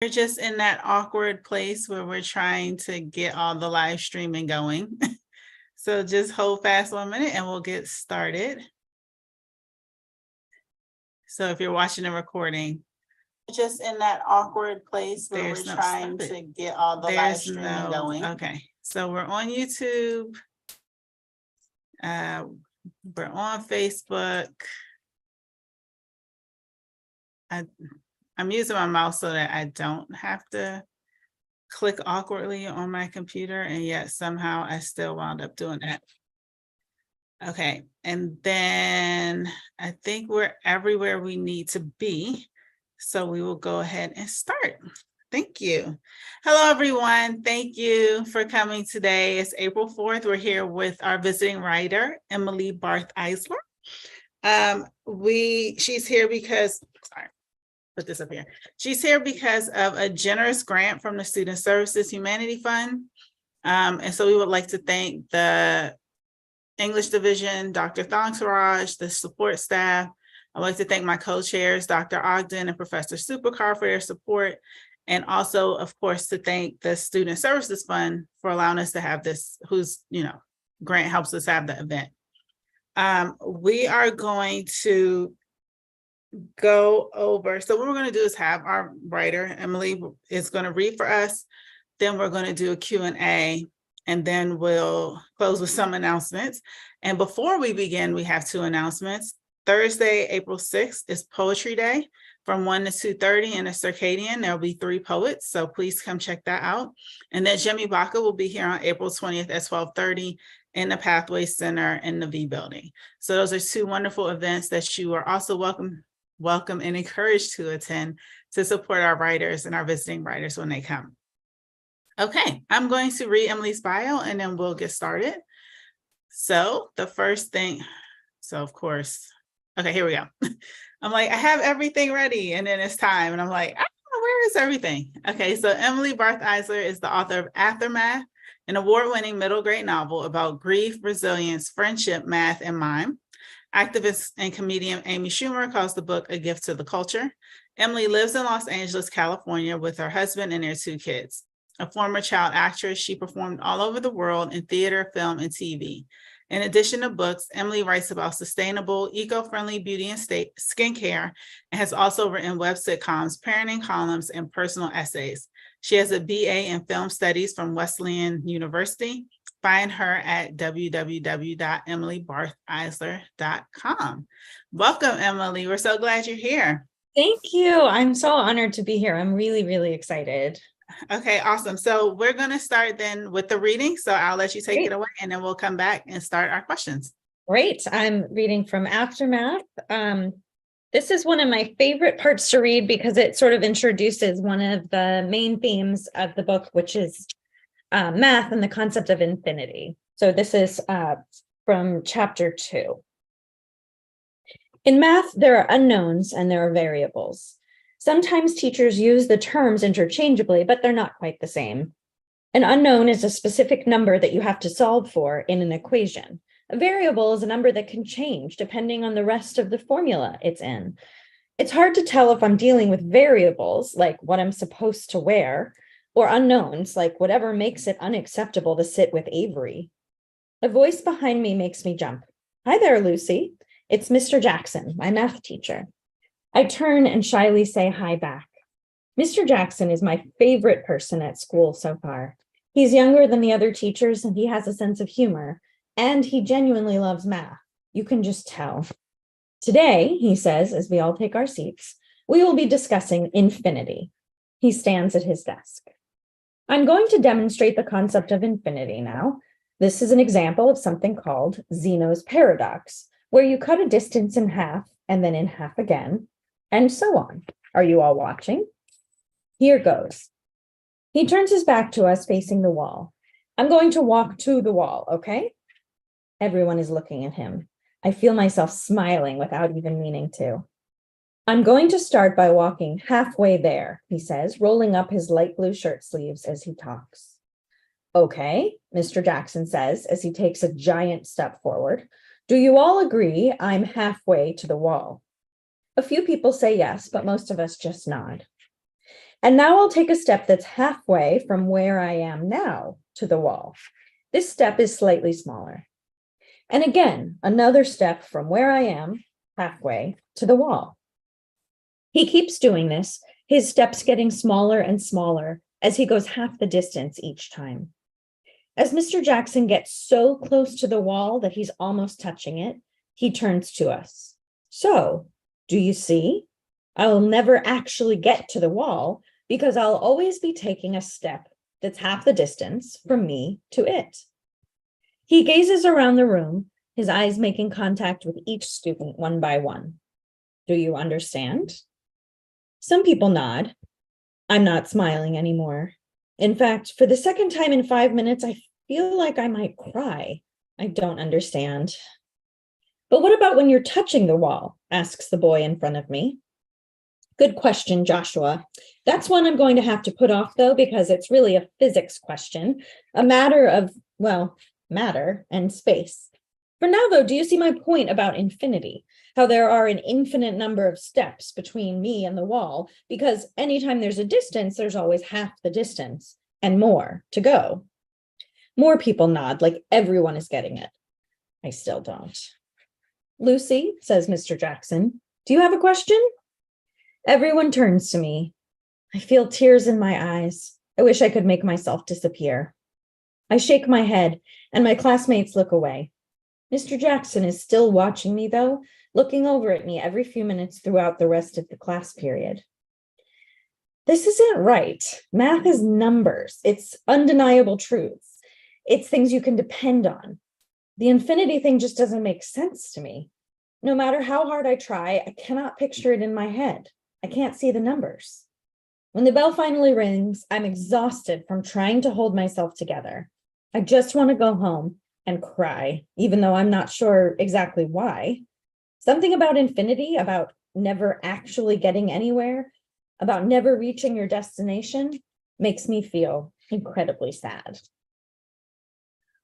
We're just in that awkward place where we're trying to get all the live streaming going. So just hold fast 1 minute and we'll get started. So if you're watching a recording, just in that awkward place where we're trying to get all the live streaming going. Okay, so we're on YouTube. We're on Facebook. I'm using my mouse so that I don't have to click awkwardly on my computer, and yet somehow I still wound up doing that. Okay, and then I think we're everywhere we need to be. So we will go ahead and start. Thank you. Hello, everyone. Thank you for coming today. It's April 4th. We're here with our visiting writer, Emily Barth Eisler. She's here because, sorry, put this up here. She's here because of a generous grant from the Student Services Humanity Fund. And so we would like to thank the English Division, Dr. Thongsuraj, the support staff. I'd like to thank my co-chairs, Dr. Ogden and Professor Supercar for their support. And also, of course, to thank the Student Services Fund for allowing us to have this, whose grant helps us have the event. We are going to go over, so what we're going to do is have our writer, Emily, is going to read for us. Then we're going to do a Q&A, and then we'll close with some announcements. And before we begin, we have two announcements. Thursday, April 6th is Poetry Day from 1 to 2:30 in the Circadian. There'll be 3 poets, so please come check that out. And then Jimmy Baca will be here on April 20th at 12:30 in the Pathway Center in the V Building. So those are 2 wonderful events that you are also welcome and encouraged to attend to support our writers and our visiting writers when they come. Okay, I'm going to read Emily's bio and then we'll get started. So the first thing, of course, okay, here we go. I'm like, I have everything ready, and then it's time, and I'm like, where is everything? Okay, so Emily Barth Eisler is the author of Aftermath, an award-winning middle grade novel about grief, resilience, friendship, math, and mime. Activist and comedian Amy Schumer calls the book a gift to the culture. Emily lives in Los Angeles, California, with her husband and their 2 kids. A former child actress, she performed all over the world in theater, film, and TV. In addition to books, Emily writes about sustainable, eco-friendly beauty and skincare, and has also written web sitcoms, parenting columns, and personal essays. She has a BA in film studies from Wesleyan University. Find her at www.emilybartheisler.com. Welcome, Emily. We're so glad you're here. Thank you. I'm so honored to be here. I'm really, really excited. Okay, awesome. So we're going to start then with the reading. So I'll let you take it away, and then we'll come back and start our questions. Great. I'm reading from Aftermath. This is one of my favorite parts to read because it sort of introduces one of the main themes of the book, which is math and the concept of infinity. So this is from chapter 2. In math, there are unknowns and there are variables. Sometimes teachers use the terms interchangeably, but they're not quite the same. An unknown is a specific number that you have to solve for in an equation. A variable is a number that can change depending on the rest of the formula it's in. It's hard to tell if I'm dealing with variables, like what I'm supposed to wear, or unknowns, like whatever makes it unacceptable to sit with Avery. A voice behind me makes me jump. Hi there, Lucy. It's Mr. Jackson, my math teacher. I turn and shyly say hi back. Mr. Jackson is my favorite person at school so far. He's younger than the other teachers and he has a sense of humor, and he genuinely loves math. You can just tell. Today, he says, as we all take our seats, we will be discussing infinity. He stands at his desk. I'm going to demonstrate the concept of infinity now. This is an example of something called Zeno's paradox, where you cut a distance in half and then in half again, and so on. Are you all watching? Here goes. He turns his back to us facing the wall. I'm going to walk to the wall, okay? Everyone is looking at him. I feel myself smiling without even meaning to. I'm going to start by walking halfway there, he says, rolling up his light blue shirt sleeves as he talks. Okay, Mr. Jackson says as he takes a giant step forward. Do you all agree I'm halfway to the wall? A few people say yes, but most of us just nod. And now I'll take a step that's halfway from where I am now to the wall. This step is slightly smaller. And again, another step from where I am halfway to the wall. He keeps doing this, his steps getting smaller and smaller as he goes half the distance each time. As Mr. Jackson gets so close to the wall that he's almost touching it, he turns to us. So, do you see? I'll never actually get to the wall because I'll always be taking a step that's half the distance from me to it. He gazes around the room, his eyes making contact with each student one by one. Do you understand? Some people nod. I'm not smiling anymore. In fact, for the second time in 5 minutes, I feel like I might cry. I don't understand. But what about when you're touching the wall? Asks the boy in front of me. Good question, Joshua. That's one I'm going to have to put off, though, because it's really a physics question, a matter of, well, matter and space. For now, though, do you see my point about infinity? How there are an infinite number of steps between me and the wall, because anytime there's a distance, there's always half the distance and more to go. More people nod, like everyone is getting it. I still don't. Lucy, says Mr. Jackson, do you have a question? Everyone turns to me. I feel tears in my eyes. I wish I could make myself disappear. I shake my head, and my classmates look away. Mr. Jackson is still watching me, though, looking over at me every few minutes throughout the rest of the class period. This isn't right. Math is numbers. It's undeniable truths. It's things you can depend on. The infinity thing just doesn't make sense to me. No matter how hard I try, I cannot picture it in my head. I can't see the numbers. When the bell finally rings, I'm exhausted from trying to hold myself together. I just want to go home and cry, even though I'm not sure exactly why. Something about infinity, about never actually getting anywhere, about never reaching your destination, makes me feel incredibly sad.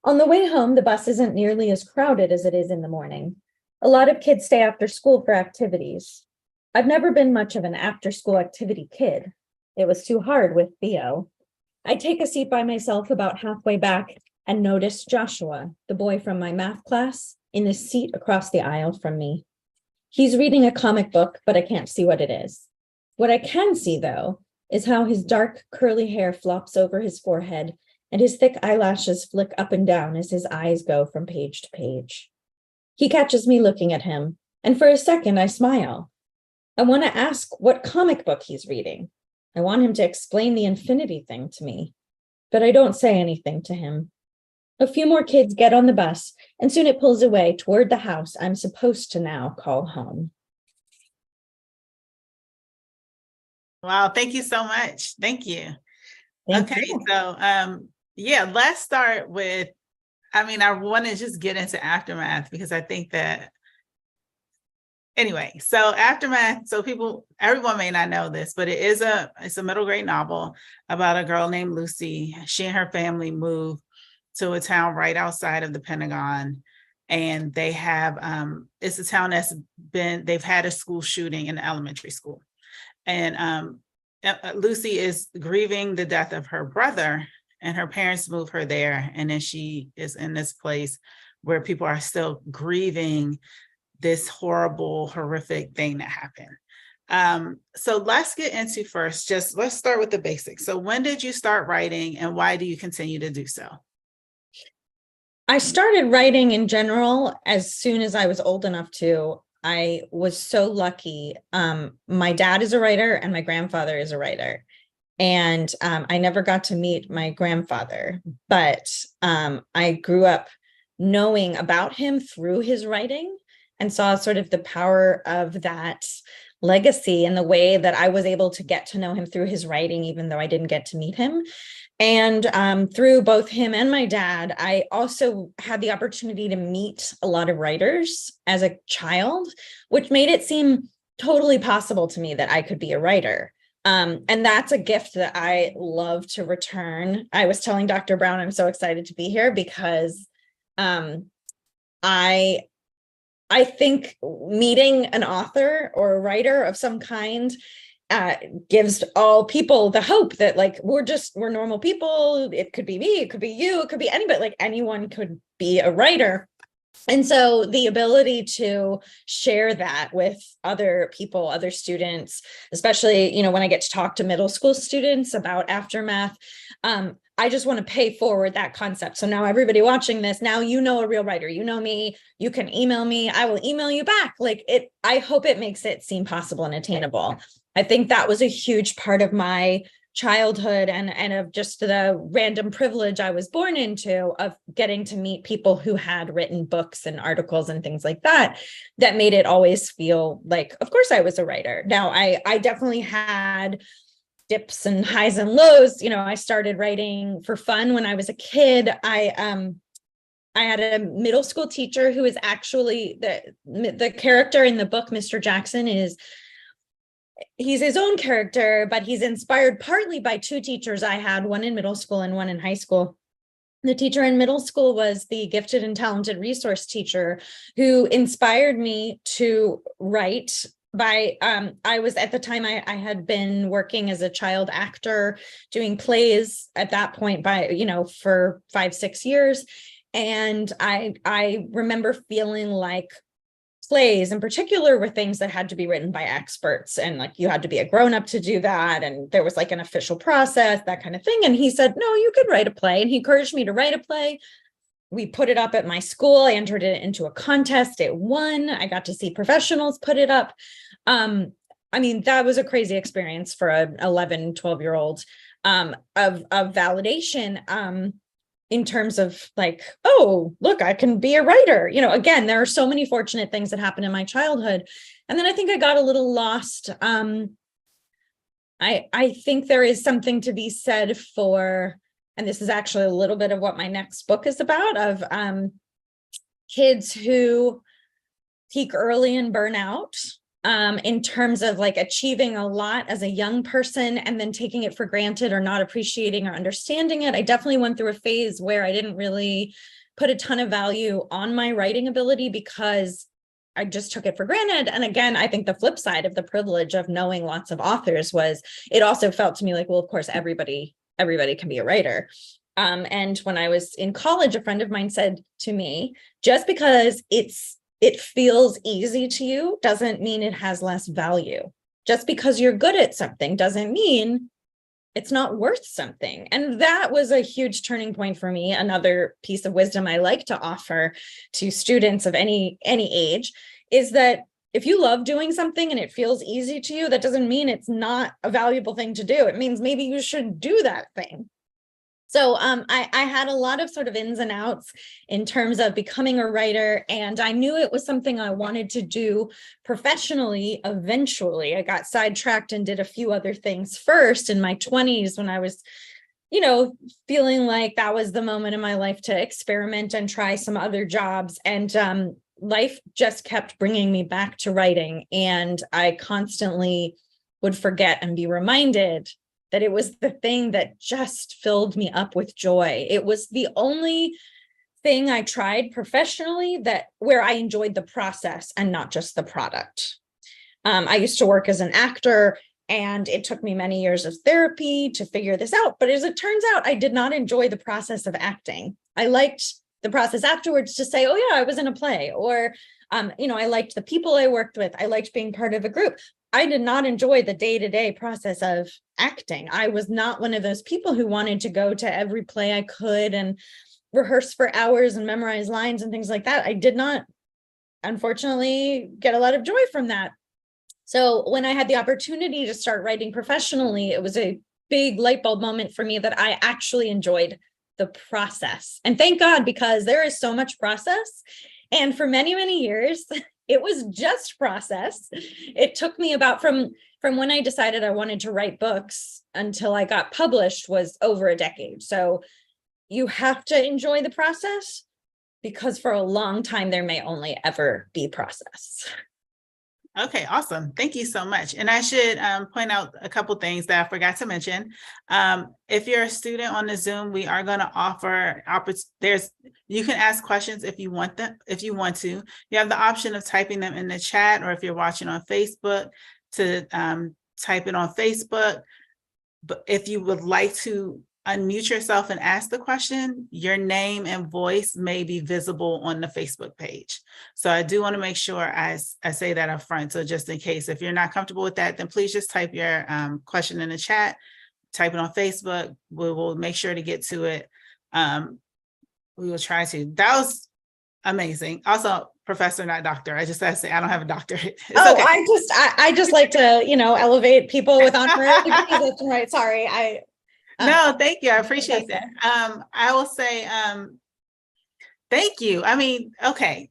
On the way home, the bus isn't nearly as crowded as it is in the morning. A lot of kids stay after school for activities. I've never been much of an after-school activity kid. It was too hard with Theo. I take a seat by myself about halfway back and notice Joshua, the boy from my math class, in the seat across the aisle from me. He's reading a comic book, but I can't see what it is. What I can see, though, is how his dark curly hair flops over his forehead and his thick eyelashes flick up and down as his eyes go from page to page. He catches me looking at him, and for a second I smile. I want to ask what comic book he's reading. I want him to explain the infinity thing to me, but I don't say anything to him. A few more kids get on the bus, and soon it pulls away toward the house I'm supposed to now call home. Wow, thank you so much. Thank you. Thank Okay, you. so yeah, let's start with, I want to just get into aftermath because I think that, anyway, so aftermath, so everyone may not know this, but it's a middle grade novel about a girl named Lucy. She and her family moved to a town right outside of the Pentagon. And they have, it's a town they've had a school shooting in the elementary school. And Lucy is grieving the death of her brother, and her parents move her there. And then she is in this place where people are still grieving this horrible, horrific thing that happened. So let's get into let's start with the basics. So when did you start writing, and why do you continue to do so? I started writing in general as soon as I was old enough to. I was so lucky. My dad is a writer and my grandfather is a writer. And I never got to meet my grandfather, but I grew up knowing about him through his writing and saw sort of the power of that legacy and the way that I was able to get to know him through his writing, even though I didn't get to meet him. And through both him and my dad, I also had the opportunity to meet a lot of writers as a child, which made it seem totally possible to me that I could be a writer. And that's a gift that I love to return. I was telling Dr. Brown, I'm so excited to be here because I think meeting an author or a writer of some kind gives all people the hope that like we're normal people. It could be me, it could be you, it could be anybody, like anyone could be a writer. And so the ability to share that with other people, other students, especially, when I get to talk to middle school students about aftermath, I just want to pay forward that concept. So now everybody watching this, now you know a real writer, you know me, you can email me, I will email you back. I hope it makes it seem possible and attainable. I think that was a huge part of my childhood and of just the random privilege I was born into of getting to meet people who had written books and articles and things like that made it always feel like, of course I was a writer. Now I definitely had dips and highs and lows. I started writing for fun when I was a kid. I had a middle school teacher who is actually the character in the book, Mr. Jackson, he's his own character, but he's inspired partly by two teachers I had, one in middle school and one in high school. The teacher in middle school was the gifted and talented resource teacher who inspired me to write. I was at the time I had been working as a child actor, doing plays at that point for 5-6 years. And I remember feeling like plays in particular were things that had to be written by experts, and like you had to be a grown-up to do that, and there was like an official process, that kind of thing. And he said, no, you could write a play, and he encouraged me to write a play. We put it up at my school. I entered it into a contest. It won. I got to see professionals put it up. That was a crazy experience for an 11, 12-year-old of validation. In terms of like, oh, look, I can be a writer. Again, there are so many fortunate things that happened in my childhood. And then I think I got a little lost. I think there is something to be said for, and this is actually a little bit of what my next book is about, of kids who peak early and burn out. In terms of like achieving a lot as a young person and then taking it for granted or not appreciating or understanding it. I definitely went through a phase where I didn't really put a ton of value on my writing ability because I just took it for granted. And again, I think the flip side of the privilege of knowing lots of authors was it also felt to me like, well, of course, everybody can be a writer. And when I was in college, a friend of mine said to me, just because it feels easy to you doesn't mean it has less value. Just because you're good at something doesn't mean it's not worth something. And that was a huge turning point for me. Another piece of wisdom I like to offer to students of any age is that if you love doing something and it feels easy to you, that doesn't mean it's not a valuable thing to do. It means maybe you should do that thing. So I had a lot of sort of ins and outs in terms of becoming a writer, and I knew it was something I wanted to do professionally eventually. I got sidetracked and did a few other things first in my 20s when I was, feeling like that was the moment in my life to experiment and try some other jobs. And life just kept bringing me back to writing, and I constantly would forget and be reminded that it was the thing that just filled me up with joy. It was the only thing I tried professionally where I enjoyed the process and not just the product. I used to work as an actor, and it took me many years of therapy to figure this out. But as it turns out, I did not enjoy the process of acting. I liked the process afterwards to say, oh yeah, I was in a play, or I liked the people I worked with. I liked being part of a group. I did not enjoy the day-to-day process of acting. I was not one of those people who wanted to go to every play I could and rehearse for hours and memorize lines and things like that. I did not, unfortunately, get a lot of joy from that. So when I had the opportunity to start writing professionally, it was a big light bulb moment for me that I actually enjoyed the process. And thank God, because there is so much process. And for many, many years, it was just process. It took me about from when I decided I wanted to write books until I got published was over a decade. So you have to enjoy the process, because for a long time, there may only ever be process. Okay, awesome. Thank you so much. And I should point out a couple things that I forgot to mention. If you're a student on the Zoom, we are going to offer you can ask questions if you want them, if you want to. You have the option of typing them in the chat, or if you're watching on Facebook, to type it on Facebook. But if you would like to unmute yourself and ask the question, your name and voice may be visible on the Facebook page. So I do want to make sure I say that up front. So just in case, if you're not comfortable with that, then please just type your question in the chat, type it on Facebook. We will make sure to get to it. We will try to. That was amazing. Also, professor, not doctor. I just have to say, I don't have a doctorate. It's Oh, okay. I just like to, elevate people with honorary degrees left and right. Sorry. No, thank you. I appreciate that. I will say, thank you. I mean, okay,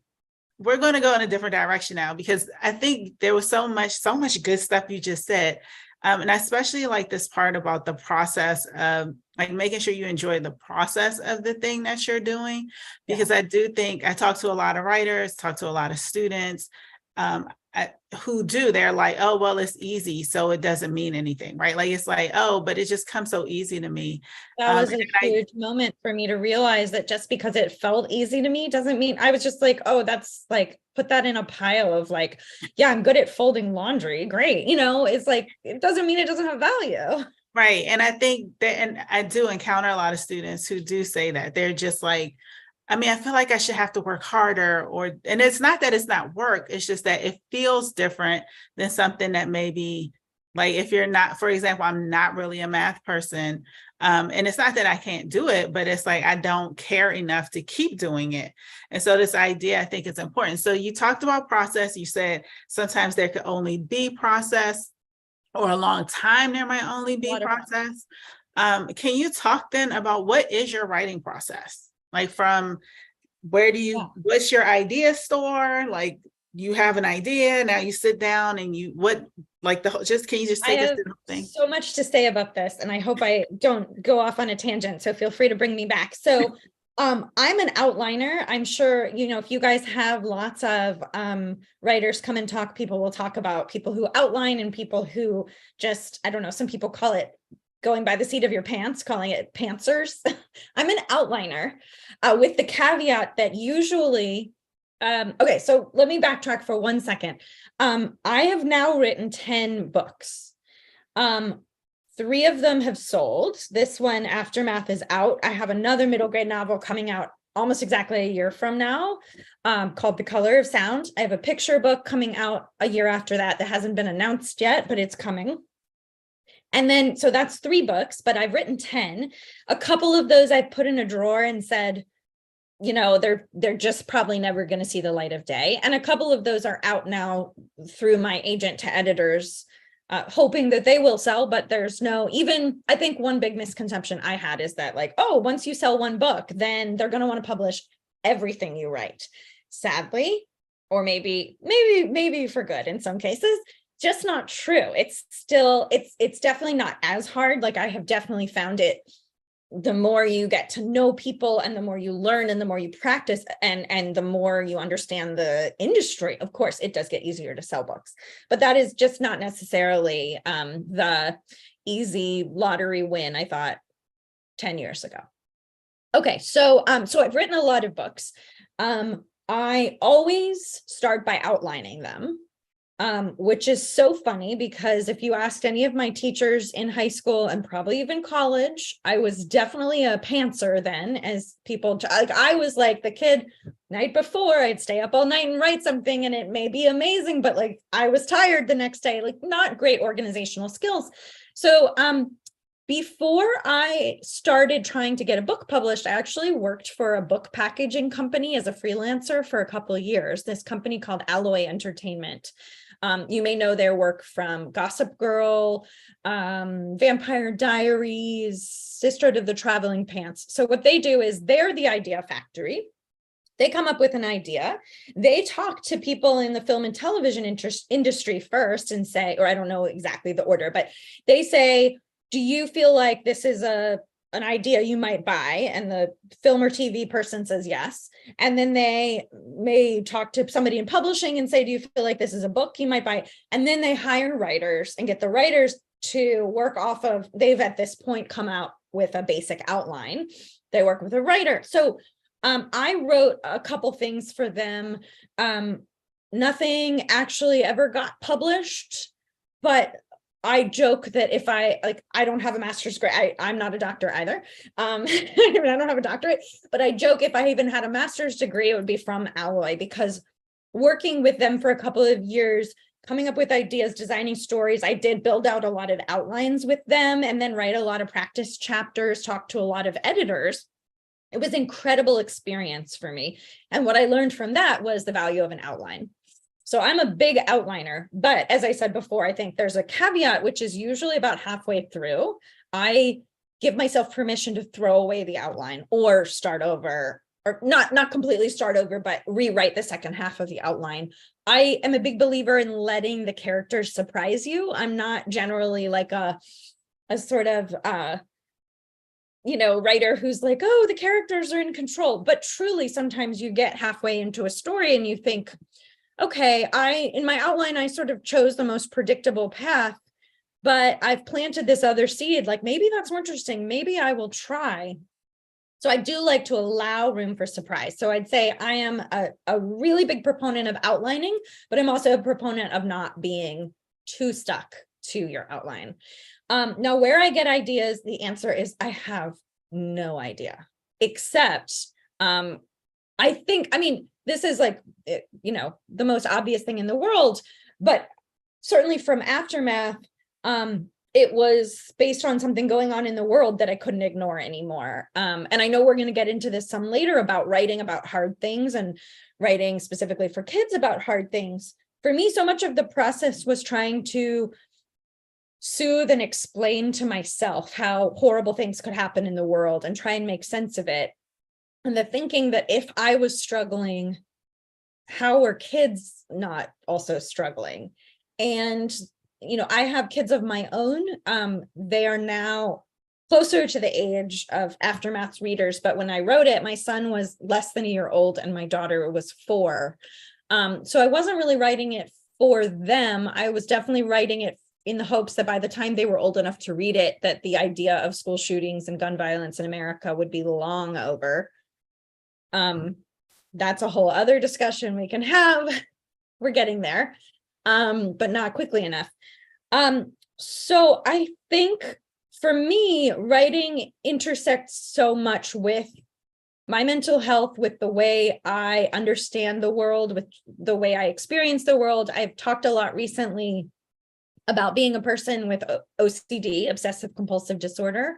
we're going to go in a different direction now, because I think there was so much good stuff you just said. And I especially like this part about the process of like making sure you enjoy the process of the thing that you're doing, because I do think I talk to a lot of writers, talk to a lot of students, they're like, oh, well, it's easy, so it doesn't mean anything, right? Like, it's like, oh, but it just comes so easy to me. That was a huge moment for me to realize that just because it felt easy to me doesn't mean. I was just like, oh, that's like, put that in a pile of like, yeah, I'm good at folding laundry. Great. It's like, it doesn't mean it doesn't have value. Right. And I think that, and I do encounter a lot of students who do say that. They're just like, I mean, I feel like I should have to work harder, and it's not that it's not work. It's just that it feels different than something that maybe, like, if you're not, for example, I'm not really a math person. And it's not that I can't do it, but it's like, I don't care enough to keep doing it. And so this idea, I think it's important. So you talked about process. You said sometimes there could only be process, or a long time there might only be process. Can you talk then about what is your writing process? Like, from where do you, what's your idea store? Like, you have an idea, now you sit down and can you just take us through the whole thing? So much to say about this, and I hope I don't go off on a tangent, so feel free to bring me back. So I'm an outliner. I'm sure, if you guys have lots of writers come and talk, people will talk about people who outline and people who just, I don't know, some people call it going by the seat of your pants, calling it pantsers. I'm an outliner with the caveat that usually, okay, so let me backtrack for 1 second. I have now written 10 books. 3 of them have sold. This one, Aftermath, is out. I have another middle grade novel coming out almost exactly a year from now, called The Color of Sound. I have a picture book coming out a year after that hasn't been announced yet, but it's coming. And then, so that's 3 books, but I've written 10. A couple of those I put in a drawer and said, they're just probably never going to see the light of day. And a couple of those are out now through my agent to editors, hoping that they will sell, but there's I think one big misconception I had is that, like, oh, once you sell 1 book, then they're going to want to publish everything you write. Sadly, or maybe for good in some cases, just not true. It's still, it's definitely not as hard. Like, I have definitely found it, the more you get to know people and the more you learn and the more you practice and the more you understand the industry, of course, it does get easier to sell books, but that is just not necessarily the easy lottery win I thought 10 years ago. Okay, so I've written a lot of books. I always start by outlining them. Which is so funny, because if you asked any of my teachers in high school and probably even college, I was definitely a pantser then, as people, like, I was like the kid night before, I'd stay up all night and write something and it may be amazing, but like I was tired the next day, like not great organizational skills. So before I started trying to get a book published, I actually worked for a book packaging company as a freelancer for a couple of years, this company called Alloy Entertainment. You may know their work from Gossip Girl, Vampire Diaries, Sisterhood of the Traveling Pants. So what they do is they're the idea factory. They come up with an idea. They talk to people in the film and television industry first and say, or I don't know exactly the order, but they say, do you feel like this is an idea you might buy? And the film or TV person says yes. And then they may talk to somebody in publishing and say, do you feel like this is a book you might buy? And then they hire writers and get the writers to work off of, they've at this point come out with a basic outline. They work with a writer. So I wrote a couple things for them. Nothing actually ever got published, but I joke that if I don't have a master's degree, I'm not a doctor either. I don't have a doctorate, but I joke if I even had a master's degree, it would be from Alloy, because working with them for a couple of years, coming up with ideas, designing stories, I did build out a lot of outlines with them and then write a lot of practice chapters, talk to a lot of editors. It was an incredible experience for me. And what I learned from that was the value of an outline. So I'm a big outliner, but as I said before, I think there's a caveat, which is usually about halfway through, I give myself permission to throw away the outline or start over, or not completely start over, but rewrite the second half of the outline. I am a big believer in letting the characters surprise you. I'm not generally like a sort of writer who's like, oh, the characters are in control. But truly, sometimes you get halfway into a story and you think, okay, in my outline, I sort of chose the most predictable path, but I've planted this other seed. Like, maybe that's more interesting. Maybe I will try. So I do like to allow room for surprise. So I'd say I am a really big proponent of outlining, but I'm also a proponent of not being too stuck to your outline. Now, where I get ideas, the answer is I have no idea, except this is like, the most obvious thing in the world, but certainly from Aftermath, it was based on something going on in the world that I couldn't ignore anymore. And I know we're going to get into this some later about writing about hard things and writing specifically for kids about hard things. For me, so much of the process was trying to soothe and explain to myself how horrible things could happen in the world and try and make sense of it. And the thinking that if I was struggling, how were kids not also struggling? And, I have kids of my own. They are now closer to the age of Aftermath's readers. But when I wrote it, my son was less than a year old and my daughter was 4. So I wasn't really writing it for them. I was definitely writing it in the hopes that by the time they were old enough to read it, that the idea of school shootings and gun violence in America would be long over. That's a whole other discussion we can have. We're getting there, but not quickly enough. So I think for me, writing intersects so much with my mental health, with the way I understand the world, with the way I experience the world. I've talked a lot recently about being a person with OCD, obsessive compulsive disorder,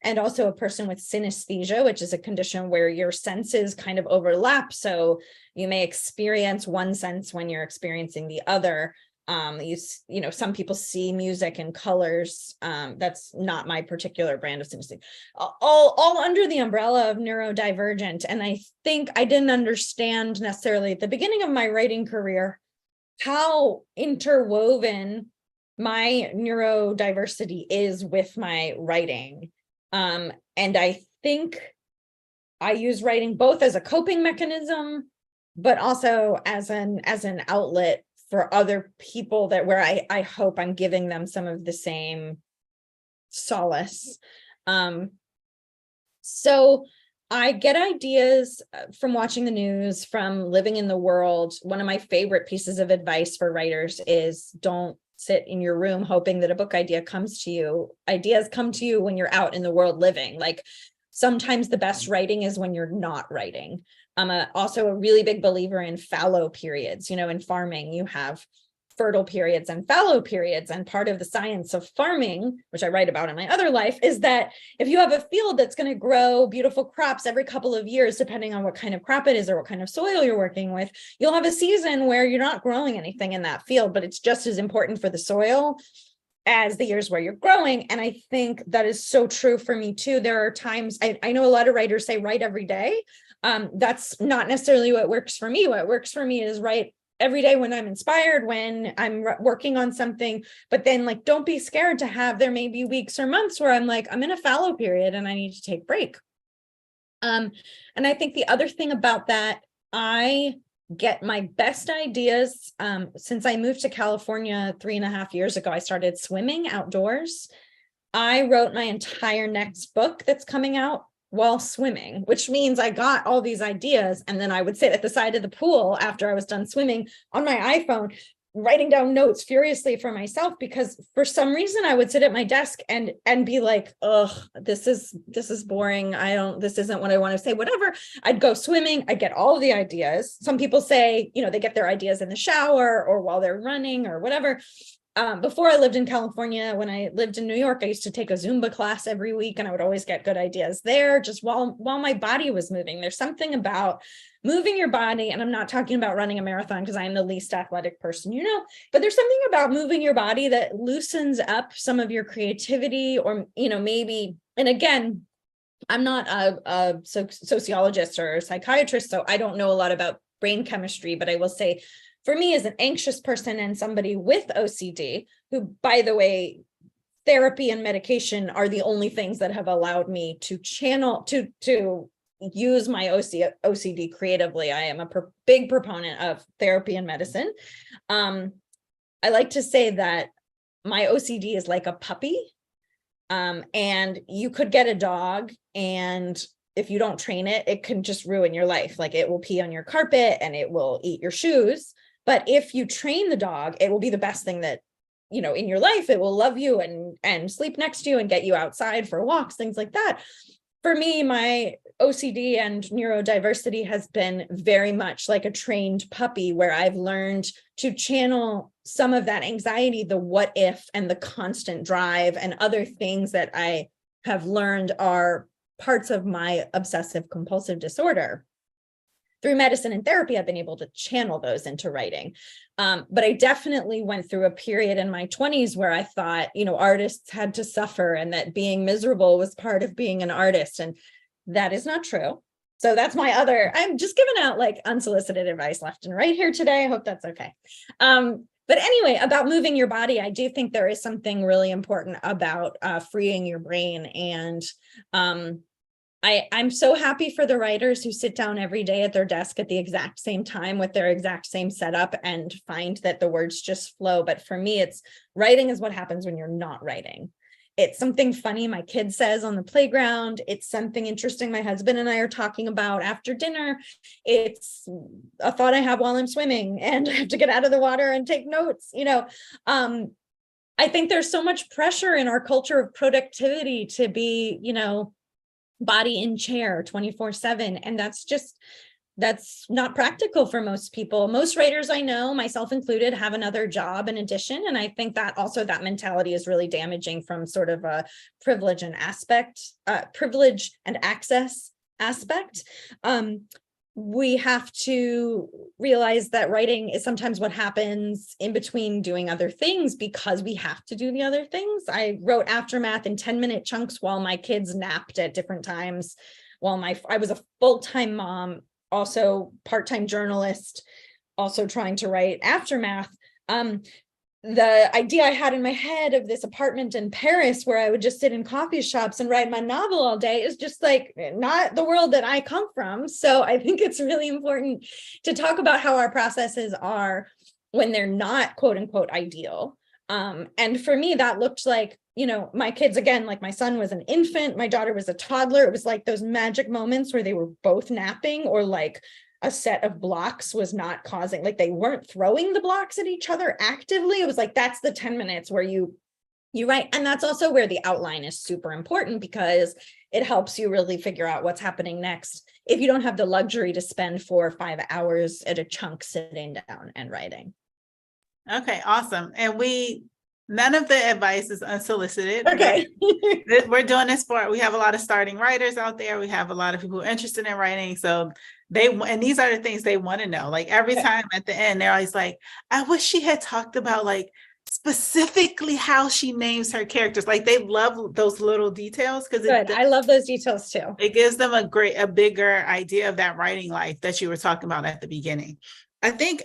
and also a person with synesthesia, which is a condition where your senses kind of overlap. So you may experience one sense when you're experiencing the other. Some people see music and colors. That's not my particular brand of synesthesia. All under the umbrella of neurodivergent. And I think I didn't understand necessarily at the beginning of my writing career how interwoven my neurodiversity is with my writing. And I think I use writing both as a coping mechanism, but also as an outlet for other people where I hope I'm giving them some of the same solace. So I get ideas from watching the news, from living in the world. One of my favorite pieces of advice for writers is don't sit in your room hoping that a book idea comes to you. Ideas come to you when you're out in the world living. Like, sometimes the best writing is when you're not writing. I'm also a really big believer in fallow periods. In farming, you have fertile periods and fallow periods. And part of the science of farming, which I write about in my other life, is that if you have a field that's going to grow beautiful crops every couple of years, depending on what kind of crop it is or what kind of soil you're working with, you'll have a season where you're not growing anything in that field, but it's just as important for the soil as the years where you're growing. And I think that is so true for me too. There are times, I know a lot of writers say write every day. That's not necessarily what works for me. What works for me is write every day when I'm inspired, when I'm working on something, but then don't be scared to have, there may be weeks or months where I'm in a fallow period and I need to take a break. And I think the other thing about that, I get my best ideas. Since I moved to California 3.5 years ago, I started swimming outdoors. I wrote my entire next book that's coming out while swimming, which means I got all these ideas. And then I would sit at the side of the pool after I was done swimming on my iPhone, writing down notes furiously for myself, because for some reason I would sit at my desk and be like, oh, this is boring. This isn't what I want to say, whatever. I'd go swimming. I'd get all of the ideas. Some people say, they get their ideas in the shower or while they're running or whatever. Before I lived in California, when I lived in New York, I used to take a Zumba class every week, and I would always get good ideas there just while my body was moving. There's something about moving your body, and I'm not talking about running a marathon because I'm the least athletic person, but there's something about moving your body that loosens up some of your creativity, or, maybe, and again, I'm not a sociologist or a psychiatrist, so I don't know a lot about brain chemistry, but I will say, for me, as an anxious person and somebody with OCD, who, by the way, therapy and medication are the only things that have allowed me to channel, to use my OCD creatively. I am a big proponent of therapy and medicine. I like to say that my OCD is like a puppy, and you could get a dog, and if you don't train it, it can just ruin your life. Like, it will pee on your carpet and it will eat your shoes. But if you train the dog, it will be the best thing that, in your life. It will love you and sleep next to you and get you outside for walks, things like that. For me, my OCD and neurodiversity has been very much like a trained puppy, where I've learned to channel some of that anxiety, the what if, and the constant drive, and other things that I have learned are parts of my obsessive compulsive disorder. Through medicine and therapy, I've been able to channel those into writing. But I definitely went through a period in my 20s where I thought, artists had to suffer, and that being miserable was part of being an artist. And that is not true. So that's I'm just giving out like unsolicited advice left and right here today. I hope that's okay. But anyway, about moving your body, I do think there is something really important about freeing your brain. And I'm so happy for the writers who sit down every day at their desk at the exact same time with their exact same setup and find that the words just flow. But for me, writing is what happens when you're not writing. It's something funny my kid says on the playground. It's something interesting my husband and I are talking about after dinner. It's a thought I have while I'm swimming and I have to get out of the water and take notes. I think there's so much pressure in our culture of productivity to be, body in chair 24/7. And that's not practical for most people. Most writers I know, myself included, have another job in addition. And I think that also that mentality is really damaging from sort of a privilege and access aspect. We have to realize that writing is sometimes what happens in between doing other things because we have to do the other things. I wrote Aftermath in 10-minute chunks while my kids napped at different times, while I was a full-time mom, also part-time journalist, also trying to write Aftermath. The idea I had in my head of this apartment in Paris where I would just sit in coffee shops and write my novel all day is just like not the world that I come from. So I think it's really important to talk about how our processes are when they're not quote unquote ideal. And for me, that looked like, my kids, again, like my son was an infant, my daughter was a toddler. It was like those magic moments where they were both napping, or like a set of blocks was not causing, like they weren't throwing the blocks at each other actively. It was like, that's the 10 minutes where you write. And that's also where the outline is super important, because it helps you really figure out what's happening next if you don't have the luxury to spend 4 or 5 hours at a chunk sitting down and writing. Okay, awesome. And none of the advice is unsolicited. Okay. We're doing this we have a lot of starting writers out there. We have a lot of people who are interested in writing. So and these are the things they want to know. Like every time at the end, they're always like, I wish she had talked about like specifically how she names her characters. Like they love those little details because I love those details too. It gives them a bigger idea of that writing life that you were talking about at the beginning. I think,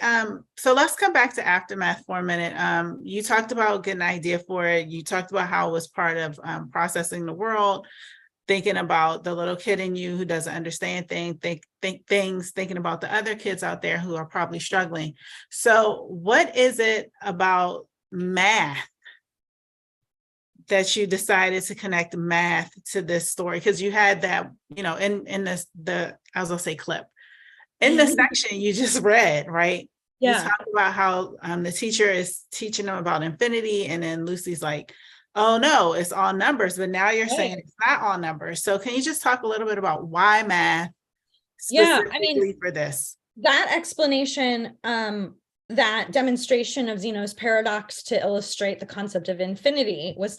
so let's come back to Aftermath for a minute. You talked about getting an idea for it. You talked about how it was part of processing the world, thinking about the little kid in you who doesn't understand things, thinking about the other kids out there who are probably struggling. So what is it about math that you decided to connect math to this story? Because you had that, in I was gonna say clip. In the section you just read, right? you Yeah. talk about how the teacher is teaching them about infinity, and then Lucy's like, oh no, it's all numbers, but now you're saying Right. it's not all numbers. So can you just talk a little bit about why math Yeah. I mean, specifically for this? that explanation, that demonstration of Zeno's paradox to illustrate the concept of infinity was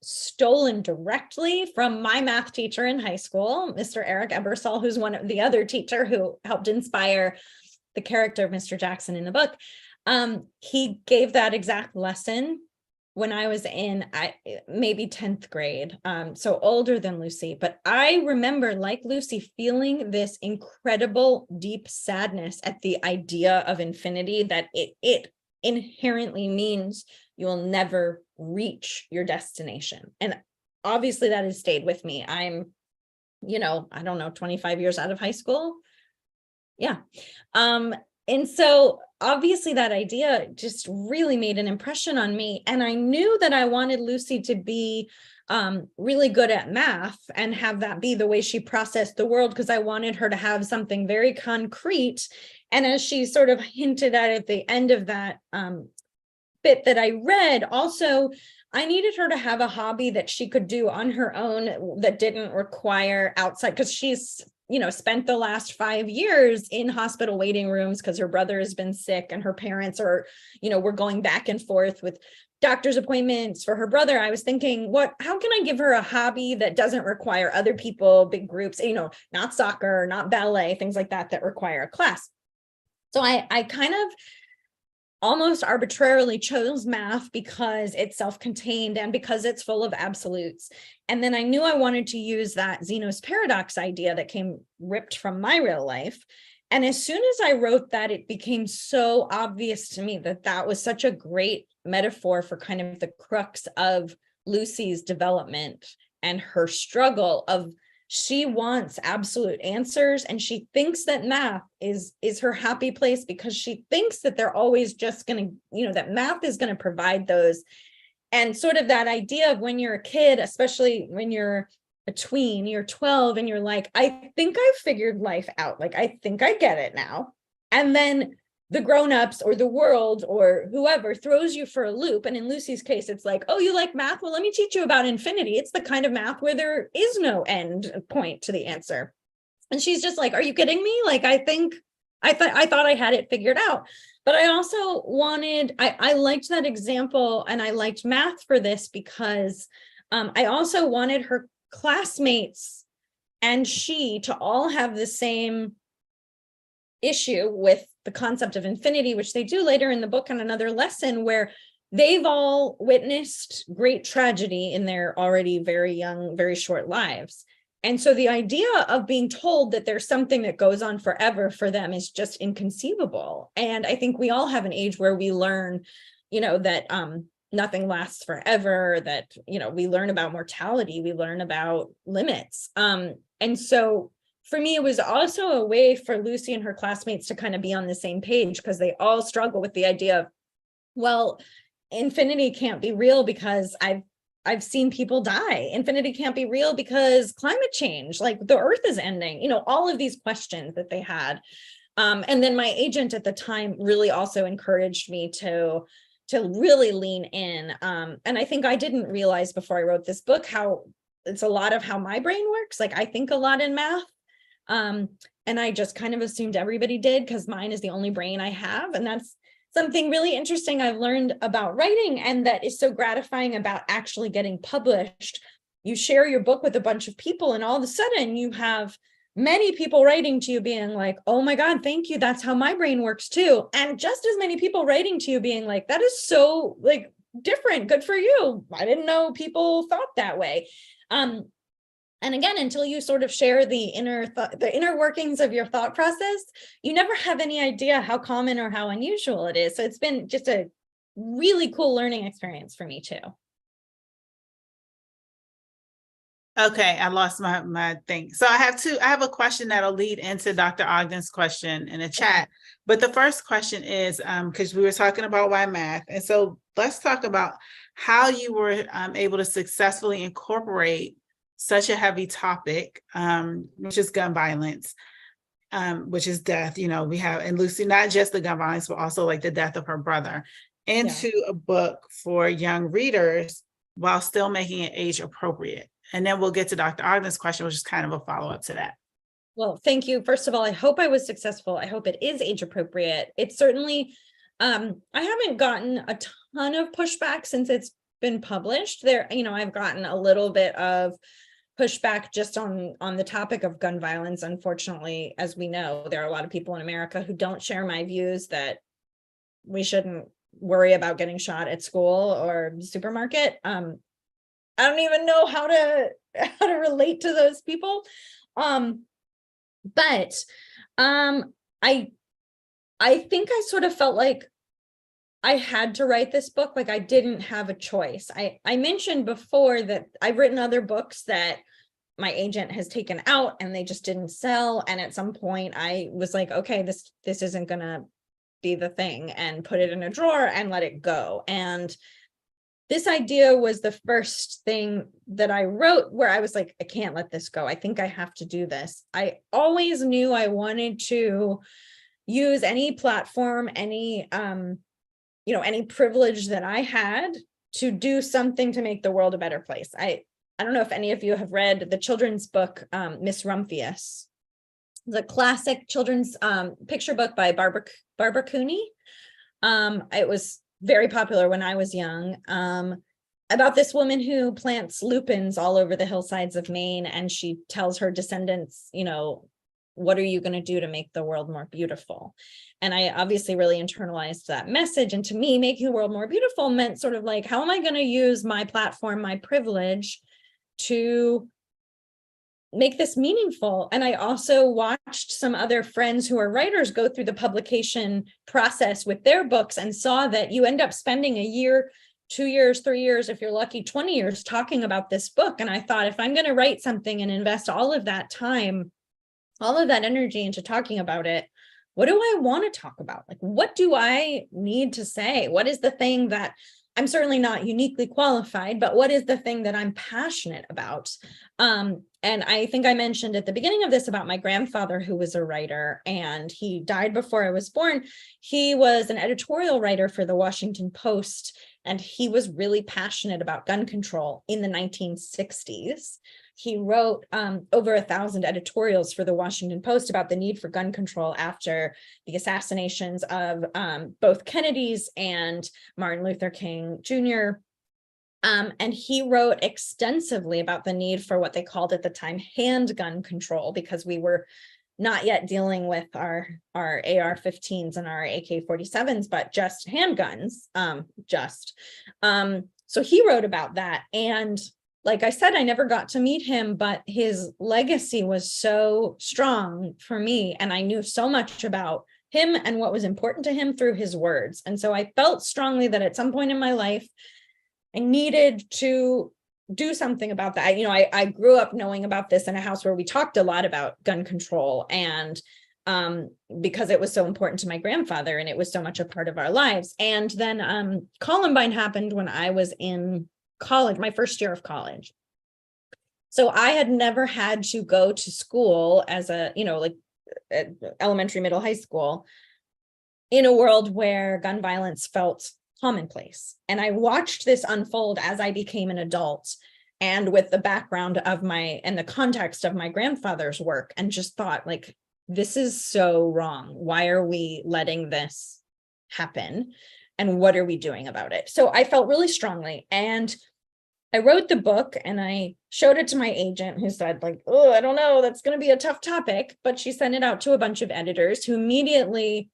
stolen directly from my math teacher in high school, Mr. Eric Ebersol, who's one of the other teacher who helped inspire the character of Mr. Jackson in the book. He gave that exact lesson when I was in maybe 10th grade, so older than Lucy. But I remember, like Lucy, feeling this incredible deep sadness at the idea of infinity, that it inherently means you will never reach your destination. And obviously that has stayed with me. I'm, I don't know, 25 years out of high school. Yeah. And so obviously that idea just really made an impression on me. And I knew that I wanted Lucy to be really good at math and have that be the way she processed the world, because I wanted her to have something very concrete. And as she sort of hinted at the end of that bit that I read, also, I needed her to have a hobby that she could do on her own that didn't require outside, because she's spent the last 5 years in hospital waiting rooms because her brother has been sick and her parents are, we're going back and forth with doctor's appointments for her brother. I was thinking, how can I give her a hobby that doesn't require other people, big groups, not soccer, not ballet, things like that require a class. So I kind of almost arbitrarily chose math because it's self-contained and because it's full of absolutes. And then I knew I wanted to use that Zeno's paradox idea that came ripped from my real life. And as soon as I wrote that, it became so obvious to me that that was such a great metaphor for kind of the crux of Lucy's development and her struggle of, she wants absolute answers, and she thinks that math is her happy place because she thinks that they're always just going to, that math is going to provide those. And sort of that idea of when you're a kid, especially when you're a tween, you're 12 and you're like, I think I've figured life out. Like, I think I get it now. And then the grown-ups or the world or whoever throws you for a loop. And in Lucy's case, it's like, oh, you like math? Well, let me teach you about infinity. It's the kind of math where there is no end point to the answer. And she's just like, are you kidding me? Like, I thought I had it figured out. But I also I liked that example, and I liked math for this because I also wanted her classmates and she to all have the same issue with the concept of infinity, which they do later in the book in another lesson, where they've all witnessed great tragedy in their already very young, very short lives. And so the idea of being told that there's something that goes on forever for them is just inconceivable. And I think we all have an age where we learn, that nothing lasts forever, that, we learn about mortality, we learn about limits. And so for me, it was also a way for Lucy and her classmates to kind of be on the same page, because they all struggle with the idea of, well, infinity can't be real because I've seen people die. Infinity can't be real because climate change, like the earth is ending, all of these questions that they had. And then my agent at the time really also encouraged me to really lean in. And I think I didn't realize before I wrote this book how it's a lot of how my brain works. Like, I think a lot in math. And I just kind of assumed everybody did because mine is the only brain I have. And that's something really interesting I've learned about writing, and that is so gratifying about actually getting published. You share your book with a bunch of people, and all of a sudden you have many people writing to you being like, oh my God, thank you. That's how my brain works too. And just as many people writing to you being like, that is so like different. Good for you. I didn't know people thought that way. And again, until you sort of share the inner workings of your thought process, you never have any idea how common or how unusual it is. So it's been just a really cool learning experience for me too. Okay, I lost my thing. So I have a question that'll lead into Dr. Ogden's question in the chat. But the first question is, because we were talking about why math. And so let's talk about how you were able to successfully incorporate such a heavy topic, which is gun violence, which is death. We have, and Lucy, not just the gun violence, but also like the death of her brother, into a book for young readers while still making it age appropriate. And then we'll get to Dr. Ogden's question, which is kind of a follow-up to that. Well, thank you. First of all, I hope I was successful. I hope it is age appropriate. It's certainly, I haven't gotten a ton of pushback since it's been published. I've gotten a little bit of pushback just on the topic of gun violence. Unfortunately, as we know, there are a lot of people in America who don't share my views that we shouldn't worry about getting shot at school or supermarket. I don't even know how to relate to those people. But I think I sort of felt like I had to write this book. Like I didn't have a choice. I mentioned before that I've written other books that my agent has taken out and they just didn't sell. And at some point I was like, okay, this isn't gonna be the thing, and put it in a drawer and let it go. And this idea was the first thing that I wrote where I was like, I can't let this go. I think I have to do this. I always knew I wanted to use any platform, any privilege that I had to do something to make the world a better place. I don't know if any of you have read the children's book, Miss Rumphius. The classic children's picture book by Barbara Cooney. It was very popular when I was young, about this woman who plants lupins all over the hillsides of Maine, and she tells her descendants, what are you going to do to make the world more beautiful? And I obviously really internalized that message. And to me, making the world more beautiful meant sort of like, how am I going to use my platform, my privilege to make this meaningful? And I also watched some other friends who are writers go through the publication process with their books and saw that you end up spending a year, 2 years, 3 years, if you're lucky, 20 years talking about this book. And I thought, if I'm going to write something and invest all of that time, all of that energy into talking about it, what do I want to talk about? Like, what do I need to say? What is the thing that I'm certainly not uniquely qualified, but what is the thing that I'm passionate about? And I think I mentioned at the beginning of this about my grandfather, who was a writer, and he died before I was born. He was an editorial writer for the Washington Post, and he was really passionate about gun control in the 1960s. He wrote over 1,000 editorials for the Washington Post about the need for gun control after the assassinations of both Kennedy's and Martin Luther King Jr. And he wrote extensively about the need for what they called at the time handgun control, because we were not yet dealing with our AR-15s and our AK-47s, but just handguns. So he wrote about that. And like I said, I never got to meet him, but his legacy was so strong for me. And I knew so much about him and what was important to him through his words. And so I felt strongly that at some point in my life, I needed to do something about that. I grew up knowing about this in a house where we talked a lot about gun control, and because it was so important to my grandfather and it was so much a part of our lives. And then Columbine happened when I was in college, my first year of college. So I had never had to go to school as elementary, middle, high school, in a world where gun violence felt commonplace. And I watched this unfold as I became an adult, and with the background of and the context of my grandfather's work, and just thought, like, this is so wrong. Why are we letting this happen? And what are we doing about it? So I felt really strongly, and I wrote the book and I showed it to my agent, who said, like, oh, I don't know, that's going to be a tough topic. But she sent it out to a bunch of editors who immediately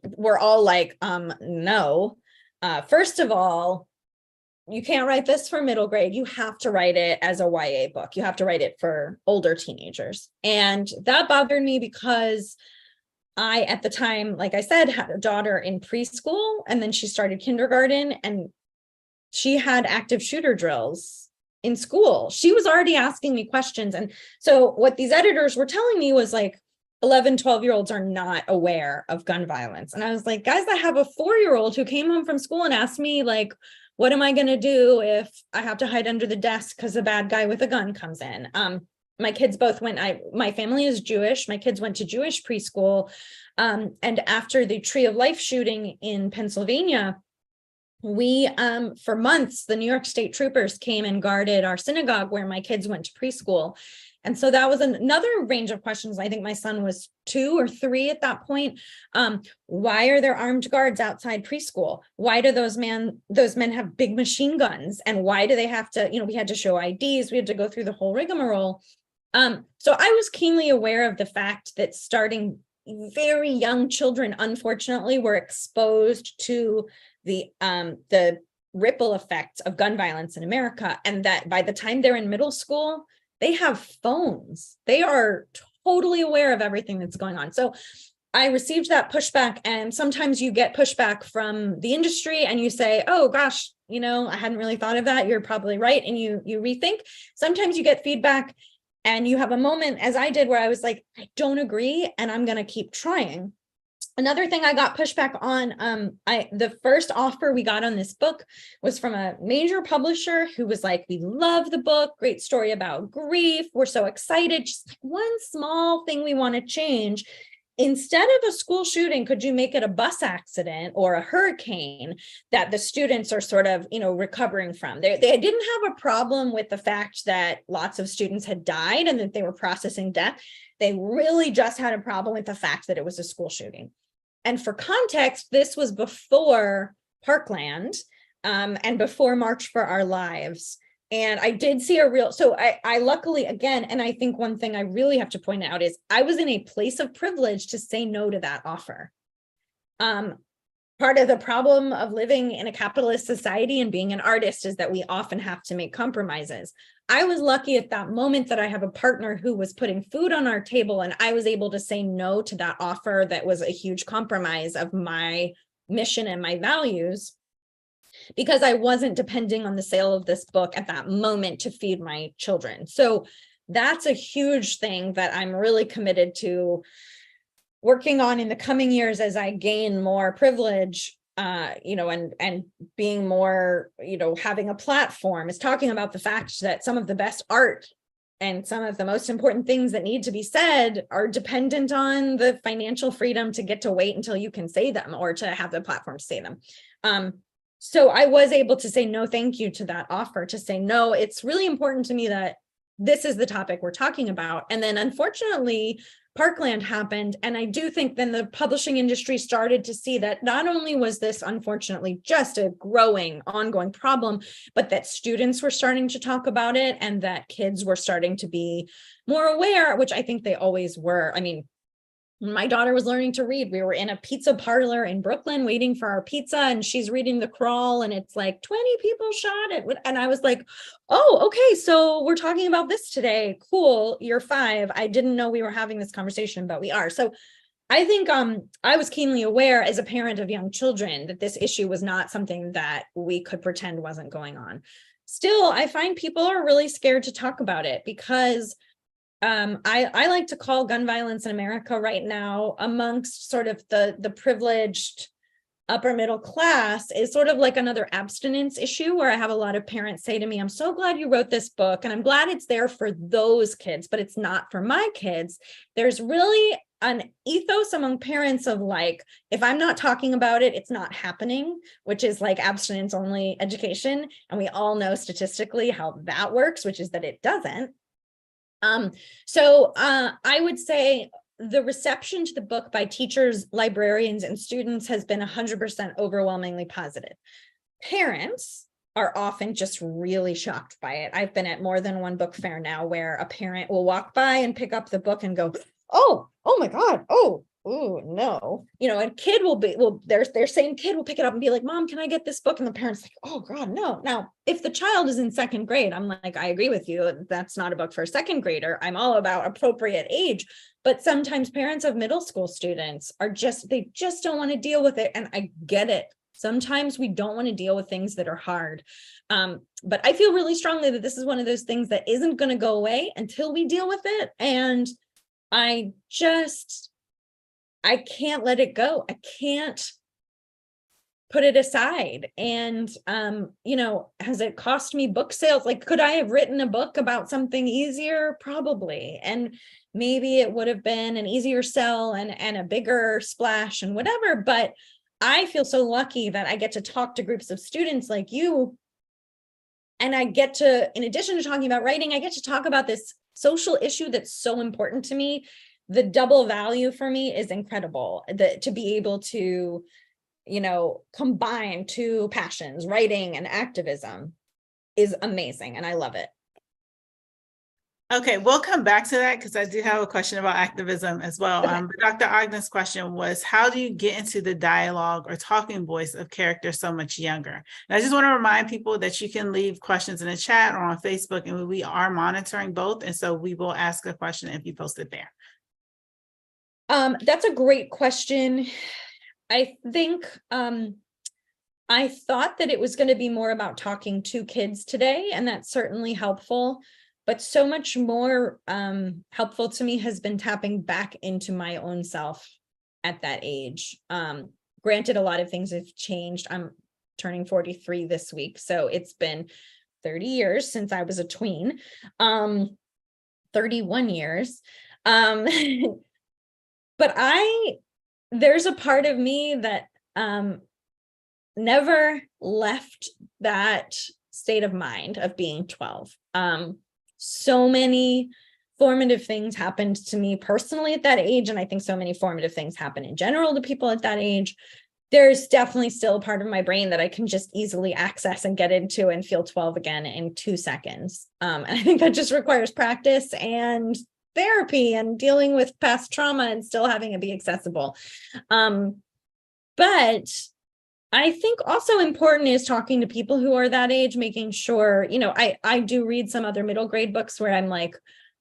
were all like, no, first of all, you can't write this for middle grade. You have to write it as a YA book. You have to write it for older teenagers. And that bothered me because I, at the time, like I said, had a daughter in preschool, and then she started kindergarten, and she had active shooter drills in school. She was already asking me questions. And so what these editors were telling me was like, 11, 12-year-olds are not aware of gun violence. And I was like, guys, I have a 4-year-old who came home from school and asked me, like, what am I going to do if I have to hide under the desk because a bad guy with a gun comes in? my kids both went, my family is Jewish. My kids went to Jewish preschool. And after the Tree of Life shooting in Pennsylvania, we, for months, the New York State troopers came and guarded our synagogue where my kids went to preschool. And so that was another range of questions. I think my son was 2 or 3 at that point. Why are there armed guards outside preschool? Why do those men have big machine guns? And why do they have to, we had to show IDs, we had to go through the whole rigmarole. So I was keenly aware of the fact that starting very young children, unfortunately, were exposed to the ripple effects of gun violence in America. And that by the time they're in middle school, they have phones. They are totally aware of everything that's going on. So I received that pushback, and sometimes you get pushback from the industry and you say, oh gosh, I hadn't really thought of that. You're probably right. And you rethink. Sometimes you get feedback and you have a moment, as I did, where I was like, I don't agree, and I'm going to keep trying. Another thing I got pushback on, the first offer we got on this book was from a major publisher who was like, we love the book, great story about grief, we're so excited, just like one small thing we want to change. Instead of a school shooting, could you make it a bus accident or a hurricane that the students are sort of, recovering from? They didn't have a problem with the fact that lots of students had died and that they were processing death. They really just had a problem with the fact that it was a school shooting. And for context, this was before Parkland and before March for Our Lives. And I did see so I luckily, again, and I think one thing I really have to point out is I was in a place of privilege to say no to that offer. Part of the problem of living in a capitalist society and being an artist is that we often have to make compromises. I was lucky at that moment that I have a partner who was putting food on our table, and I was able to say no to that offer that was a huge compromise of my mission and my values, because I wasn't depending on the sale of this book at that moment to feed my children. So that's a huge thing that I'm really committed to working on in the coming years as I gain more privilege, and being more, having a platform, is talking about the fact that some of the best art and some of the most important things that need to be said are dependent on the financial freedom to get to wait until you can say them or to have the platform to say them. So I was able to say no, thank you to that offer, to say, no, it's really important to me that this is the topic we're talking about. And then unfortunately, Parkland happened. And I do think then the publishing industry started to see that not only was this unfortunately just a growing, ongoing problem, but that students were starting to talk about it and that kids were starting to be more aware, which I think they always were. I mean, when my daughter was learning to read, we were in a pizza parlor in Brooklyn waiting for our pizza, and she's reading The Crawl, and it's like 20 people shot it. And I was like, oh, okay, so we're talking about this today. Cool, you're 5. I didn't know we were having this conversation, but we are. So I think I was keenly aware as a parent of young children that this issue was not something that we could pretend wasn't going on. Still, I find people are really scared to talk about it because I like to call gun violence in America right now, amongst sort of the privileged upper middle class, is sort of like another abstinence issue, where I have a lot of parents say to me, I'm so glad you wrote this book and I'm glad it's there for those kids, but it's not for my kids. There's really an ethos among parents of like, if I'm not talking about it, it's not happening, which is like abstinence only education. And we all know statistically how that works, which is that it doesn't. So I would say the reception to the book by teachers, librarians, and students has been 100% overwhelmingly positive. Parents are often just really shocked by it. I've been at more than one book fair now where a parent will walk by and pick up the book and go, oh my God, oh no, a kid their same kid will pick it up and be like, Mom, can I get this book? And the parent's like, oh God, no. Now, if the child is in 2nd grade, I'm like, I agree with you. That's not a book for a 2nd grader. I'm all about appropriate age. But sometimes parents of middle school students they just don't want to deal with it. And I get it. Sometimes we don't want to deal with things that are hard. But I feel really strongly that this is one of those things that isn't going to go away until we deal with it. And I can't let it go. I can't put it aside. And, has it cost me book sales? Like, could I have written a book about something easier? Probably. And maybe it would have been an easier sell and a bigger splash and whatever. But I feel so lucky that I get to talk to groups of students like you. And I get to, in addition to talking about writing, I get to talk about this social issue that's so important to me. The double value for me is incredible, that to be able to, combine two passions, writing and activism, is amazing. And I love it. Okay, we'll come back to that because I do have a question about activism as well. Okay. But Dr. Ogden's question was, how do you get into the dialogue or talking voice of characters so much younger? And I just want to remind people that you can leave questions in the chat or on Facebook, and we are monitoring both. And so we will ask a question if you post it there. That's a great question. I think I thought that it was going to be more about talking to kids today, and that's certainly helpful. But so much more helpful to me has been tapping back into my own self at that age. Granted, a lot of things have changed. I'm turning 43 this week, so it's been 30 years since I was a tween, 31 years. But there's a part of me that never left that state of mind of being 12. So many formative things happened to me personally at that age, and I think so many formative things happen in general to people at that age. There's definitely still a part of my brain that I can just easily access and get into and feel 12 again in 2 seconds. And I think that just requires practice and therapy and dealing with past trauma and still having it be accessible. But I think also important is talking to people who are that age, making sure, I do read some other middle grade books where I'm like,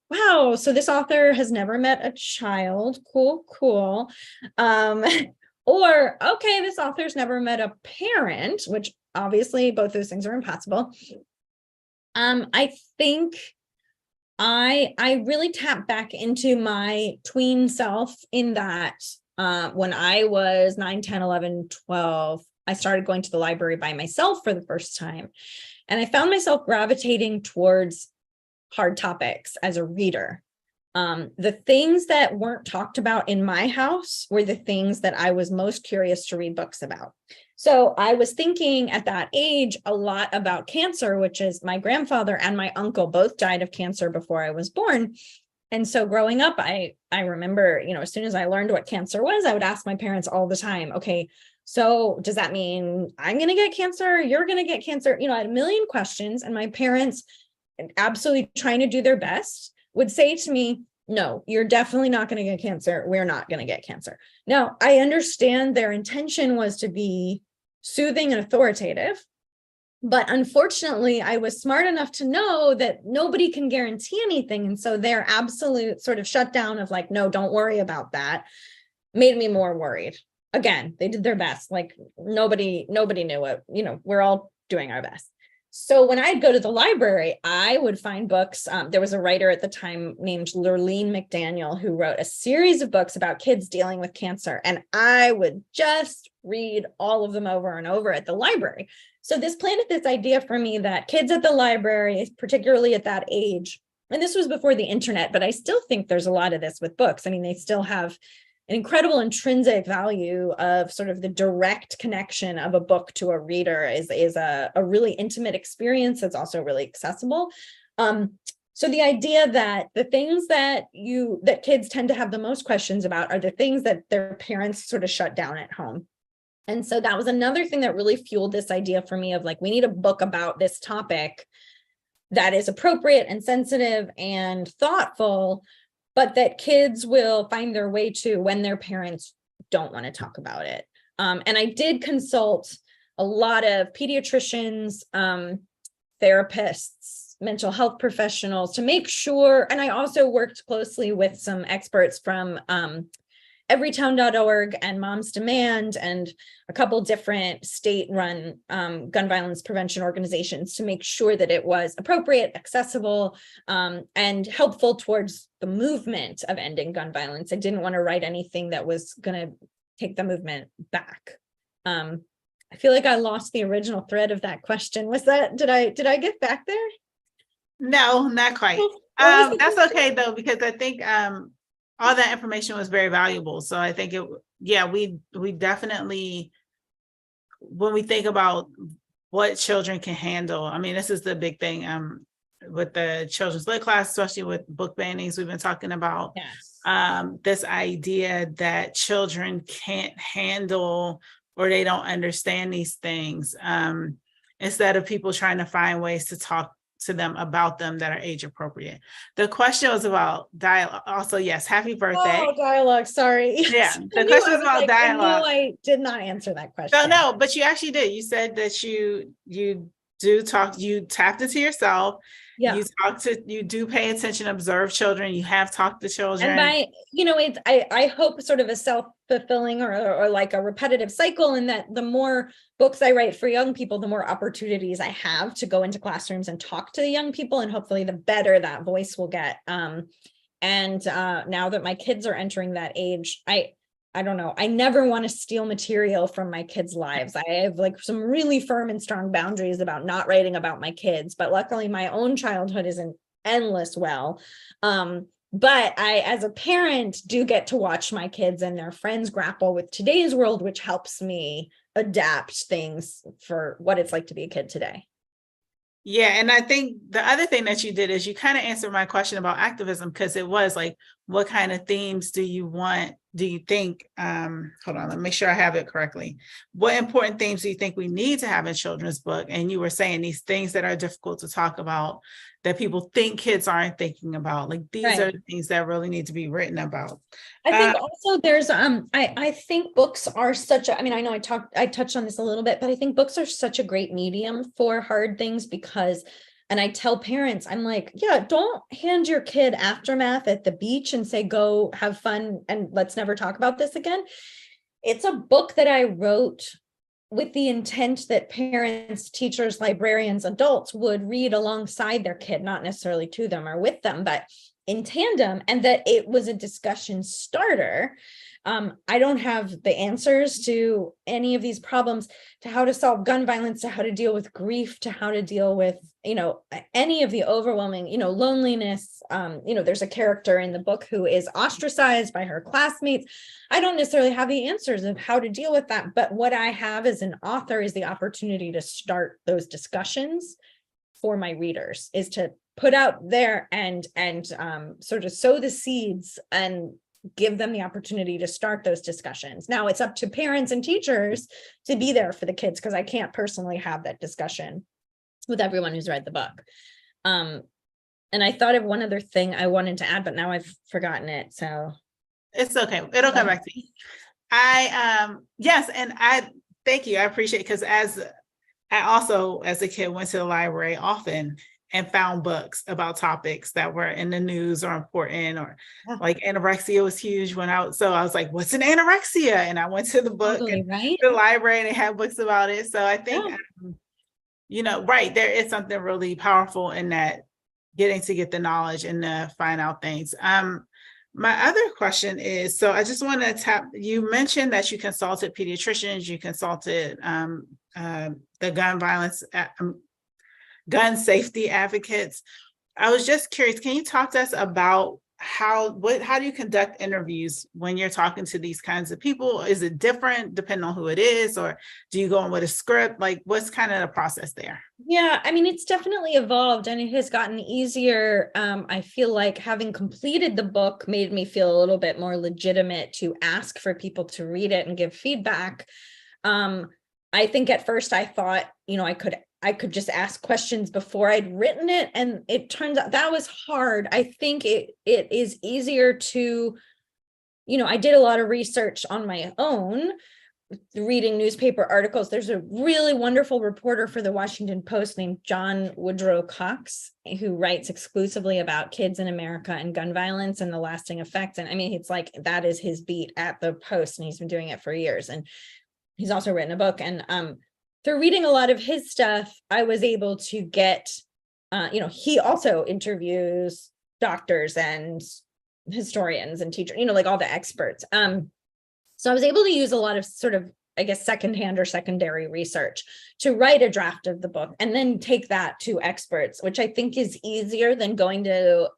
wow, so this author has never met a child. Cool. Or, okay, this author's never met a parent, which obviously both those things are impossible. I think I really tapped back into my tween self in that when I was 9, 10, 11, 12, I started going to the library by myself for the first time. And I found myself gravitating towards hard topics as a reader. The things that weren't talked about in my house were the things that I was most curious to read books about. So I was thinking at that age a lot about cancer, which is my grandfather and my uncle both died of cancer before I was born. And so growing up, I remember, as soon as I learned what cancer was, I would ask my parents all the time, okay, so does that mean I'm going to get cancer? You're going to get cancer? I had a million questions, and my parents, absolutely trying to do their best, would say to me, no, you're definitely not going to get cancer. We're not going to get cancer. Now, I understand their intention was to be soothing and authoritative, but unfortunately, I was smart enough to know that nobody can guarantee anything. And so their absolute sort of shutdown of like, no, don't worry about that, made me more worried. Again, they did their best. Like nobody knew it. We're all doing our best. So when I'd go to the library, I would find books. There was a writer at the time named Lurleen McDaniel who wrote a series of books about kids dealing with cancer. And I would just read all of them over and over at the library. So this planted this idea for me that kids at the library, particularly at that age, and this was before the internet, but I still think there's a lot of this with books. I mean, they still have an incredible intrinsic value of sort of the direct connection of a book to a reader is a really intimate experience that's also really accessible. So the idea that the things that kids tend to have the most questions about are the things that their parents sort of shut down at home. And so that was another thing that really fueled this idea for me of like, we need a book about this topic that is appropriate and sensitive and thoughtful, but that kids will find their way to when their parents don't want to talk about it. And I did consult a lot of pediatricians, therapists, mental health professionals to make sure, and I also worked closely with some experts from everytown.org and Moms Demand and a couple different state-run gun violence prevention organizations to make sure that it was appropriate, accessible, and helpful towards the movement of ending gun violence. I didn't want to write anything that was going to take the movement back. I feel like I lost the original thread of that question. Was that, did I get back there? No, not quite. What was the That's question? okay though, because I think all that information was very valuable. So I think yeah, we definitely, when we think about what children can handle, I mean, this is the big thing with the children's lit class, especially with book bannings, we've been talking about Yes. this idea that children can't handle or they don't understand these things, instead of people trying to find ways to talk to them about them that are age appropriate. The question was about dialogue. Also, yes, happy birthday. Oh, dialogue. Sorry. Yeah, I the knew question I was was about like, I knew dialogue. I did not answer that question. No, but you actually did. You said that you do talk, you tapped into yourself. Yeah. You do pay attention, observe children. You have talked to And children. by, it's, I hope sort of a self-fulfilling or like a repetitive cycle, in that the more books I write for young people, the more opportunities I have to go into classrooms and talk to the young people, and hopefully the better that voice will get. And now that my kids are entering that age, I don't know, I never want to steal material from my kids' lives. I have like some really firm and strong boundaries about not writing about my kids, but luckily my own childhood is an endless well. But I, as a parent, do get to watch my kids and their friends grapple with today's world, which helps me adapt things for what it's like to be a kid today. Yeah, and I think the other thing that you did is you kind of answered my question about activism, because it was like, what kind of themes do you think, hold on, let me make sure I have it correctly. What important themes do you think we need to have in children's book? And you were saying these things that are difficult to talk about, that people think kids aren't thinking about. Like these are the things that really need to be written about. I think also there's I think books are such a, I mean, I know I touched on this a little bit, but I think books are such a great medium for hard things, because, and I tell parents, I'm like, yeah, don't hand your kid Aftermath at the beach and say, go have fun and let's never talk about this again. It's a book that I wrote with the intent that parents, teachers, librarians, adults would read alongside their kid, not necessarily to them or with them, but in tandem, and that it was a discussion starter. I don't have the answers to any of these problems, to how to solve gun violence, to how to deal with grief, to how to deal with, any of the overwhelming, loneliness. There's a character in the book who is ostracized by her classmates. I don't necessarily have the answers of how to deal with that, but what I have as an author is the opportunity to start those discussions for my readers, is to put out there and sort of sow the seeds and give them the opportunity to start those discussions. Now it's up to parents and teachers to be there for the kids, because I can't personally have that discussion with everyone who's read the book. And I thought of one other thing I wanted to add, but now I've forgotten it. So it's okay. It'll come back to me. Yes, and I thank you. I appreciate it, because I also, as a kid, went to the library often and found books about topics that were in the news or important, or like anorexia was huge when so I was like, what's an anorexia? And I went to the book and the library, and they had books about it. So I think, right, there is something really powerful in that, getting to get the knowledge and to find out things. My other question is, so I just want to you mentioned that you consulted pediatricians, you consulted the gun safety advocates. I was just curious, can you talk to us about how do you conduct interviews when you're talking to these kinds of people? Is it different depending on who it is, or do you go in with a script? Like, what's kind of the process there? Yeah, I mean, it's definitely evolved and it has gotten easier. I feel like having completed the book made me feel a little bit more legitimate to ask for people to read it and give feedback. I think at first I thought, I could just ask questions before I'd written it. And it turns out that was hard. I think it is easier to, I did a lot of research on my own, reading newspaper articles. There's a really wonderful reporter for the Washington Post named John Woodrow Cox, who writes exclusively about kids in America and gun violence and the lasting effects. And I mean, it's like, that is his beat at the Post, and he's been doing it for years. And he's also written a book. And through reading a lot of his stuff, I was able to get, he also interviews doctors and historians and teachers, like all the experts. So I was able to use a lot of sort of I guess, secondhand or secondary research to write a draft of the book and then take that to experts, which I think is easier than going to,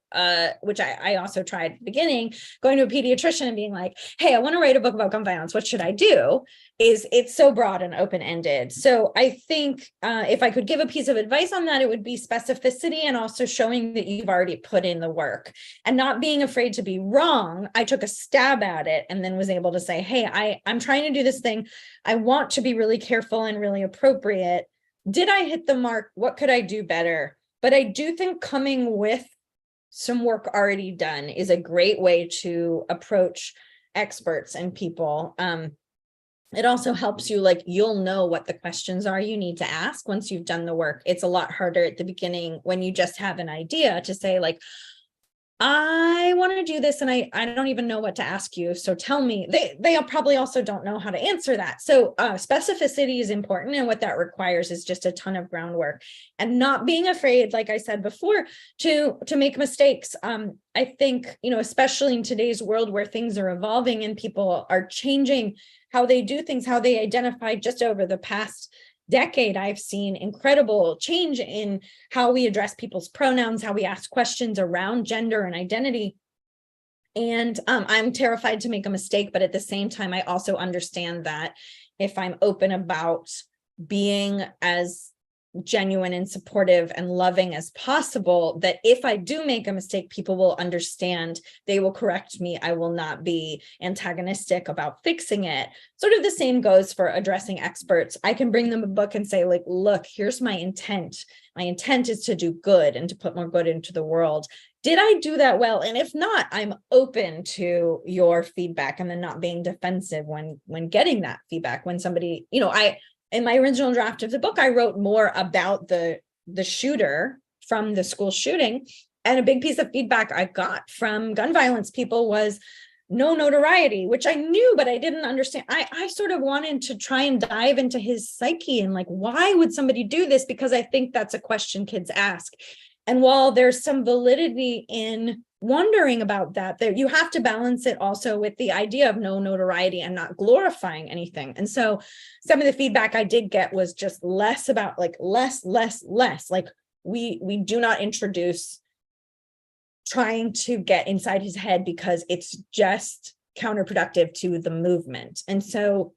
which I also tried at the beginning, going to a pediatrician and being like, hey, I want to write a book about gun violence. What should I do? It's so broad and open-ended. So I think if I could give a piece of advice on that, it would be specificity and also showing that you've already put in the work and not being afraid to be wrong. I took a stab at it and then was able to say, hey, I'm trying to do this thing. I want to be really careful and really appropriate. Did I hit the mark? What could I do better? But I do think coming with some work already done is a great way to approach experts and people. It also helps you, like, you'll know what the questions are you need to ask once you've done the work. It's a lot harder at the beginning when you just have an idea to say, like, I want to do this and I don't even know what to ask you. So tell me. They probably also don't know how to answer that. So specificity is important. And what that requires is just a ton of groundwork and not being afraid, like I said before, to make mistakes. I think, especially in today's world where things are evolving and people are changing how they do things, how they identify. Just over the past decade, I've seen incredible change in how we address people's pronouns, how we ask questions around gender and identity. And I'm terrified to make a mistake, but at the same time, I also understand that if I'm open about being as genuine and supportive and loving as possible, that if I do make a mistake, people will understand, they will correct me. I will not be antagonistic about fixing it. Sort of the same goes for addressing experts. I can bring them a book and say, like, look, here's my intent. My intent is to do good and to put more good into the world. Did I do that well? And if not, I'm open to your feedback and then not being defensive when getting that feedback. When somebody, in my original draft of the book, I wrote more about the shooter from the school shooting. And a big piece of feedback I got from gun violence people was no notoriety, which I knew, but I didn't understand. I sort of wanted to try and dive into his psyche and, like, why would somebody do this? Because I think that's a question kids ask. And while there's some validity in wondering about that, there you have to balance it also with the idea of no notoriety and not glorifying anything. And so some of the feedback I did get was just less about, like, less. Like, we do not introduce trying to get inside his head because it's just counterproductive to the movement. And so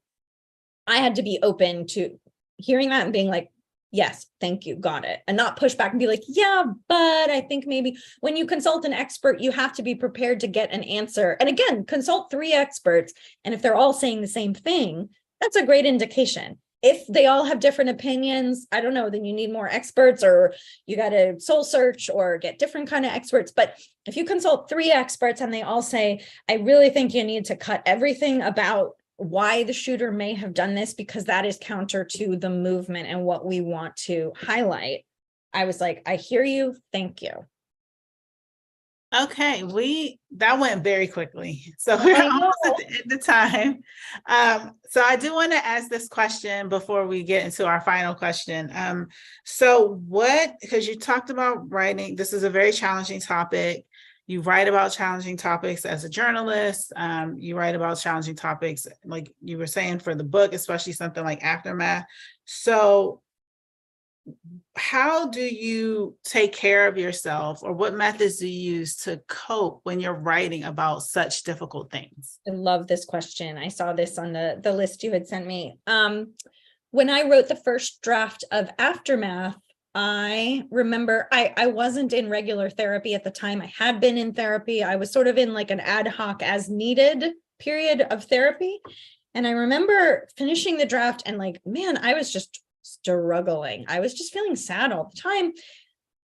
I had to be open to hearing that and being like, yes, thank you, got it. And not push back and be like, yeah, but I think maybe when you consult an expert, you have to be prepared to get an answer. And again, consult 3 experts. And if they're all saying the same thing, that's a great indication. If they all have different opinions, I don't know, then you need more experts, or you got to soul search or get different kind of experts. But if you consult 3 experts and they all say, I really think you need to cut everything about why the shooter may have done this because that is counter to the movement and what we want to highlight, I was like, I hear you. Thank you. Okay, that went very quickly. So we're almost at the end of time. So I do want to ask this question before we get into our final question. Because you talked about writing, this is a very challenging topic. You write about challenging topics as a journalist. You write about challenging topics, like you were saying, for the book, especially something like Aftermath. So how do you take care of yourself, or what methods do you use to cope when you're writing about such difficult things? I love this question. I saw this on the list you had sent me. When I wrote the first draft of Aftermath, I remember I wasn't in regular therapy at the time. I had been in therapy. I was sort of in like an ad hoc as needed period of therapy. And I remember finishing the draft and, like, man, I was just struggling. I was just feeling sad all the time.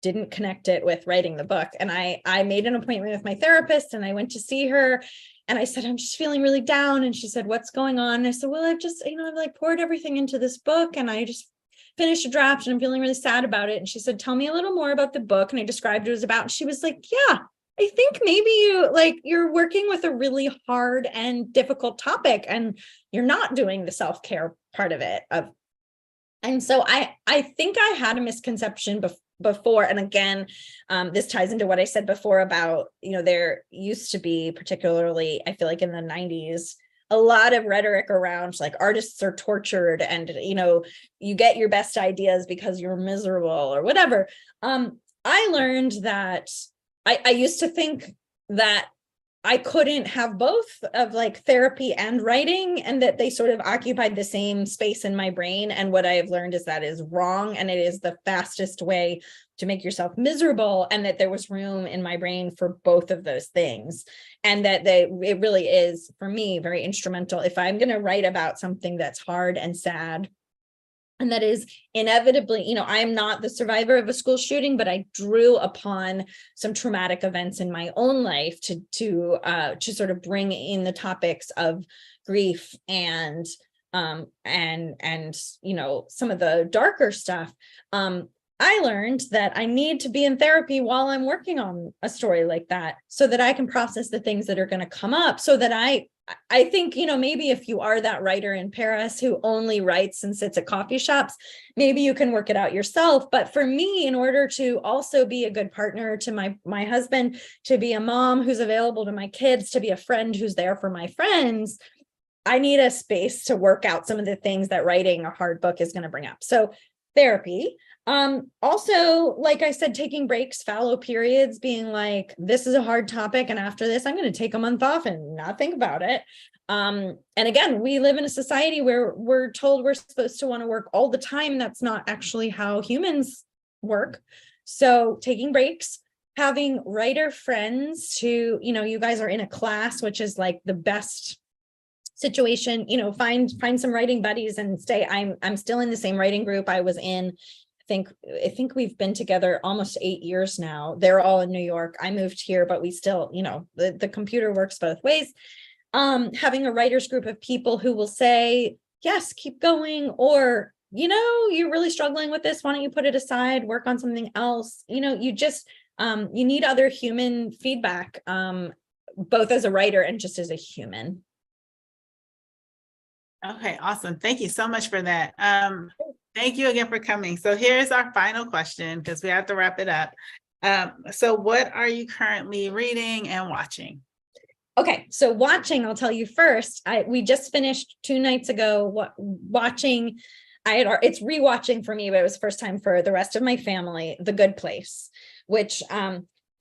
Didn't connect it with writing the book. And I made an appointment with my therapist and I went to see her and I said, I'm just feeling really down. And she said, what's going on? And I said, well, I've just, I've like poured everything into this book and I just finished a draft and I'm feeling really sad about it. And she said, tell me a little more about the book. And I described what it was about. And she was like, yeah, I think maybe you're working with a really hard and difficult topic and you're not doing the self-care part of it. And so I think I had a misconception before. And again, this ties into what I said before about, there used to be, particularly, I feel like in the 90s, a lot of rhetoric around like artists are tortured and, you know, you get your best ideas because you're miserable or whatever. I learned that I used to think that I couldn't have both of like therapy and writing, and that they sort of occupied the same space in my brain. And what I have learned is that is wrong. And it is the fastest way to make yourself miserable. And that there was room in my brain for both of those things. And that it really is, for me, very instrumental. If I'm going to write about something that's hard and sad, and that is inevitably, you know, I'm not the survivor of a school shooting, but I drew upon some traumatic events in my own life to sort of bring in the topics of grief and you know, some of the darker stuff. I learned that I need to be in therapy while I'm working on a story like that, so that I can process the things that are going to come up, so that I think, you know, maybe if you are that writer in Paris who only writes and sits at coffee shops, maybe you can work it out yourself. But for me, in order to also be a good partner to my husband, to be a mom who's available to my kids, to be a friend who's there for my friends, I need a space to work out some of the things that writing a hard book is going to bring up. So therapy. Also, like I said, taking breaks, fallow periods, being like, this is a hard topic, and after this, I'm going to take a month off and not think about it. And again, we live in a society where we're told we're supposed to want to work all the time. That's not actually how humans work. So taking breaks, having writer friends who, you know, you guys are in a class, which is like the best situation, you know, find some writing buddies and stay. I'm still in the same writing group I was in. I think we've been together almost 8 years now. They're all in New York. I moved here, but we still, you know, the computer works both ways. Having a writers group of people who will say, yes, keep going, or, you know, you're really struggling with this. Why don't you put it aside, work on something else? You know, you just, you need other human feedback, both as a writer and just as a human. Okay, awesome. Thank you so much for that. Thank you again for coming. So here's our final question, because we have to wrap it up. So what are you currently reading and watching? Okay, so watching, I'll tell you first. We just finished 2 nights ago watching. It's rewatching for me, but it was the first time for the rest of my family, The Good Place, which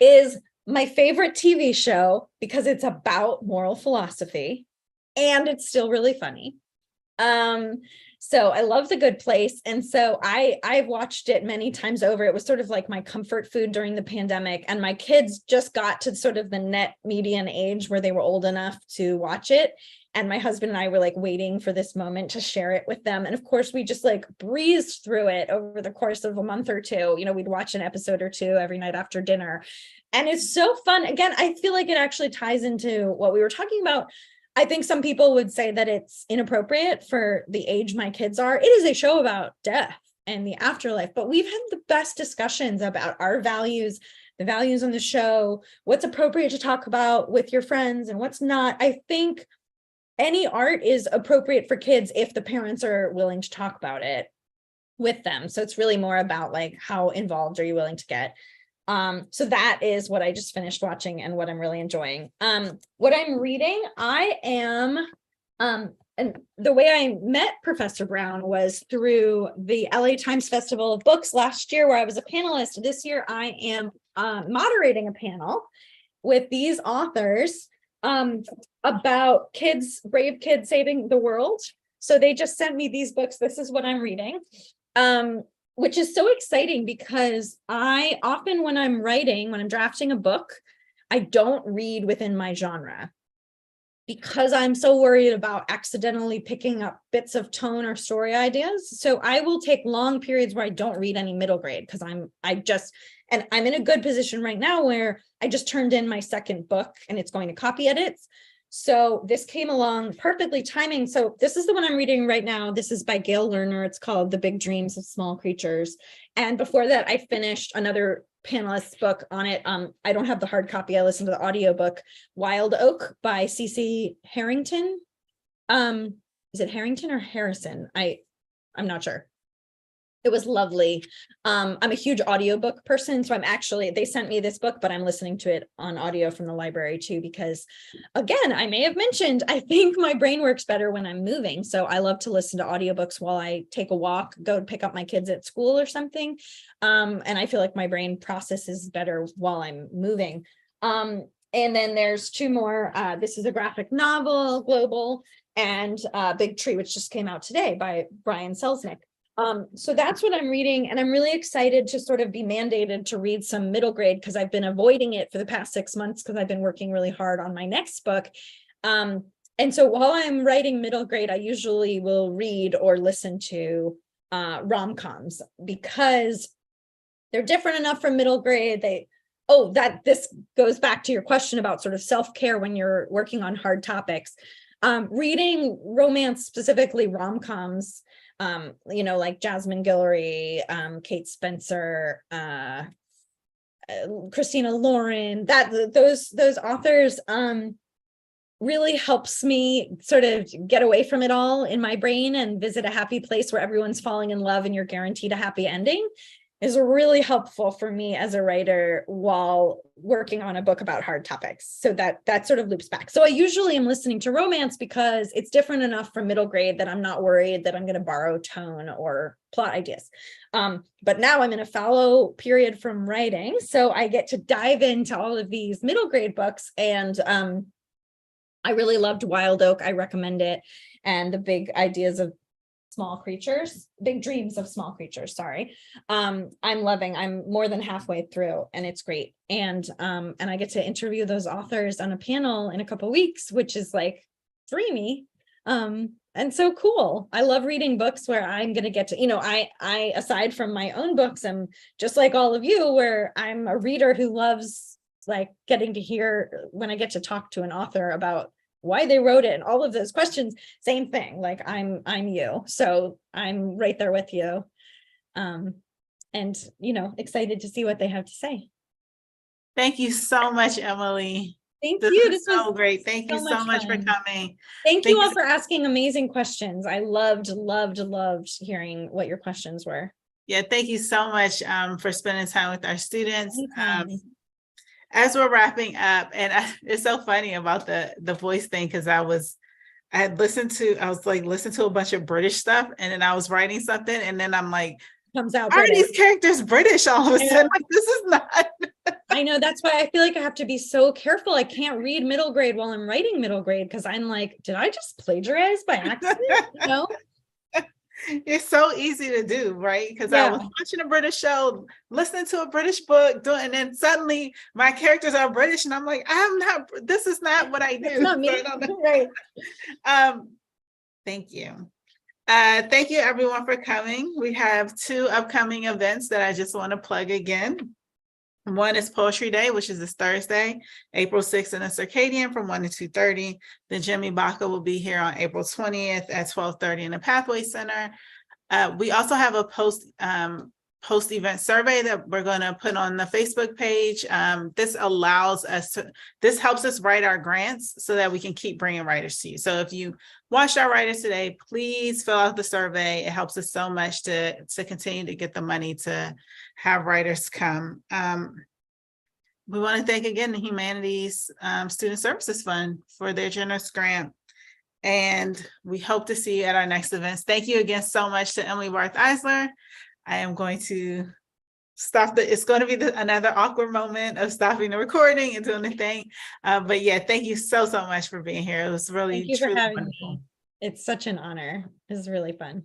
is my favorite TV show because it's about moral philosophy and it's still really funny. So I love The Good Place. And so I've watched it many times over. It was sort of like my comfort food during the pandemic. And my kids just got to sort of the net median age where they were old enough to watch it. And my husband and I were like waiting for this moment to share it with them. And of course, we just like breezed through it over the course of a month or two. You know, we'd watch an episode or two every night after dinner. And it's so fun. Again, I feel like it actually ties into what we were talking about. I think some people would say that it's inappropriate for the age my kids are. It is a show about death and the afterlife, but we've had the best discussions about our values, the values on the show, what's appropriate to talk about with your friends and what's not. I think any art is appropriate for kids if the parents are willing to talk about it with them. So it's really more about like, how involved are you willing to get? So that is what I just finished watching and what I'm really enjoying. What I'm reading, and the way I met Professor Brown was through the LA Times Festival of Books last year, where I was a panelist. This year, I am moderating a panel with these authors about brave kids saving the world. So they just sent me these books. This is what I'm reading. Which is so exciting because I often, when I'm drafting a book, I don't read within my genre because I'm so worried about accidentally picking up bits of tone or story ideas. So I will take long periods where I don't read any middle grade because I'm in a good position right now where I just turned in my second book and it's going to copy edits. So this came along perfectly timing. So this is the one I'm reading right now. This is by Gail Lerner. It's called The Big Dreams of Small Creatures. And before that, I finished another panelist's book on it. I don't have the hard copy. I listened to the audiobook, Wild Oak by C.C. Harrington. Is it Harrington or Harrison? I'm not sure. It was lovely. I'm a huge audiobook person, so they sent me this book, but I'm listening to it on audio from the library too, because again, I may have mentioned, I think my brain works better when I'm moving. So I love to listen to audiobooks while I take a walk, go to pick up my kids at school or something. And I feel like my brain processes better while I'm moving. And then there's two more. This is a graphic novel, Global, and Big Tree, which just came out today by Brian Selznick. So that's what I'm reading, and I'm really excited to sort of be mandated to read some middle grade, because I've been avoiding it for the past 6 months because I've been working really hard on my next book. And so while I'm writing middle grade, I usually will read or listen to rom-coms, because they're different enough from middle grade. This goes back to your question about sort of self-care when you're working on hard topics. Reading romance, specifically rom-coms, like Jasmine Guillory, Kate Spencer, Christina Lauren, those authors really helps me sort of get away from it all in my brain and visit a happy place where everyone's falling in love and you're guaranteed a happy ending, is really helpful for me as a writer while working on a book about hard topics. So that sort of loops back. So I usually am listening to romance because it's different enough from middle grade that I'm not worried that I'm going to borrow tone or plot ideas. But now I'm in a fallow period from writing, so I get to dive into all of these middle grade books. And I really loved Wild Oak. I recommend it. And the big ideas of big dreams of small creatures. Sorry. I'm more than halfway through, and it's great. And I get to interview those authors on a panel in a couple of weeks, which is like dreamy. And so cool. I love reading books where I'm going to get to, I, aside from my own books, I'm just like all of you, where I'm a reader who loves like getting to hear when I get to talk to an author about why they wrote it and all of those questions. Same thing. Like I'm you, so I'm right there with you, and excited to see what they have to say. Thank you so much, Emily. Thank you. This was so great. Thank you so much for coming. Thank you all for asking amazing questions. I loved hearing what your questions were. Yeah, thank you so much for spending time with our students. As we're wrapping up, and it's so funny about the voice thing, because I was listening to a bunch of British stuff, and then I was writing something, and then I'm like, comes out, are these characters British all of a sudden? Like, this is not. I know, that's why I feel like I have to be so careful. I can't read middle grade while I'm writing middle grade, because I'm like, did I just plagiarize by accident? It's so easy to do, right? Because I was watching a British show, listening to a British book, and then suddenly my characters are British, and I'm like, this is not what I do. It's not me. Right. Thank you. Thank you everyone for coming. We have 2 upcoming events that I just want to plug again. One is Poetry Day, which is this Thursday, April 6th in the Circadian from 1 to 2:30. Then Jimmy Baca will be here on April 20th at 12:30 in the Pathway Center. We also have a post-event survey that we're going to put on the Facebook page. This helps us write our grants so that we can keep bringing writers to you. So if you watched our writers today, please fill out the survey. It helps us so much to continue to get the money to have writers come. We want to thank again the Humanities Student Services Fund for their generous grant. And we hope to see you at our next events. Thank you again so much to Emily Barth Eisler. I am going to stop it's going to be another awkward moment of stopping the recording and doing the thing. But yeah, thank you so much for being here. It was really, thank you for truly having wonderful. me. It's such an honor. It was really fun.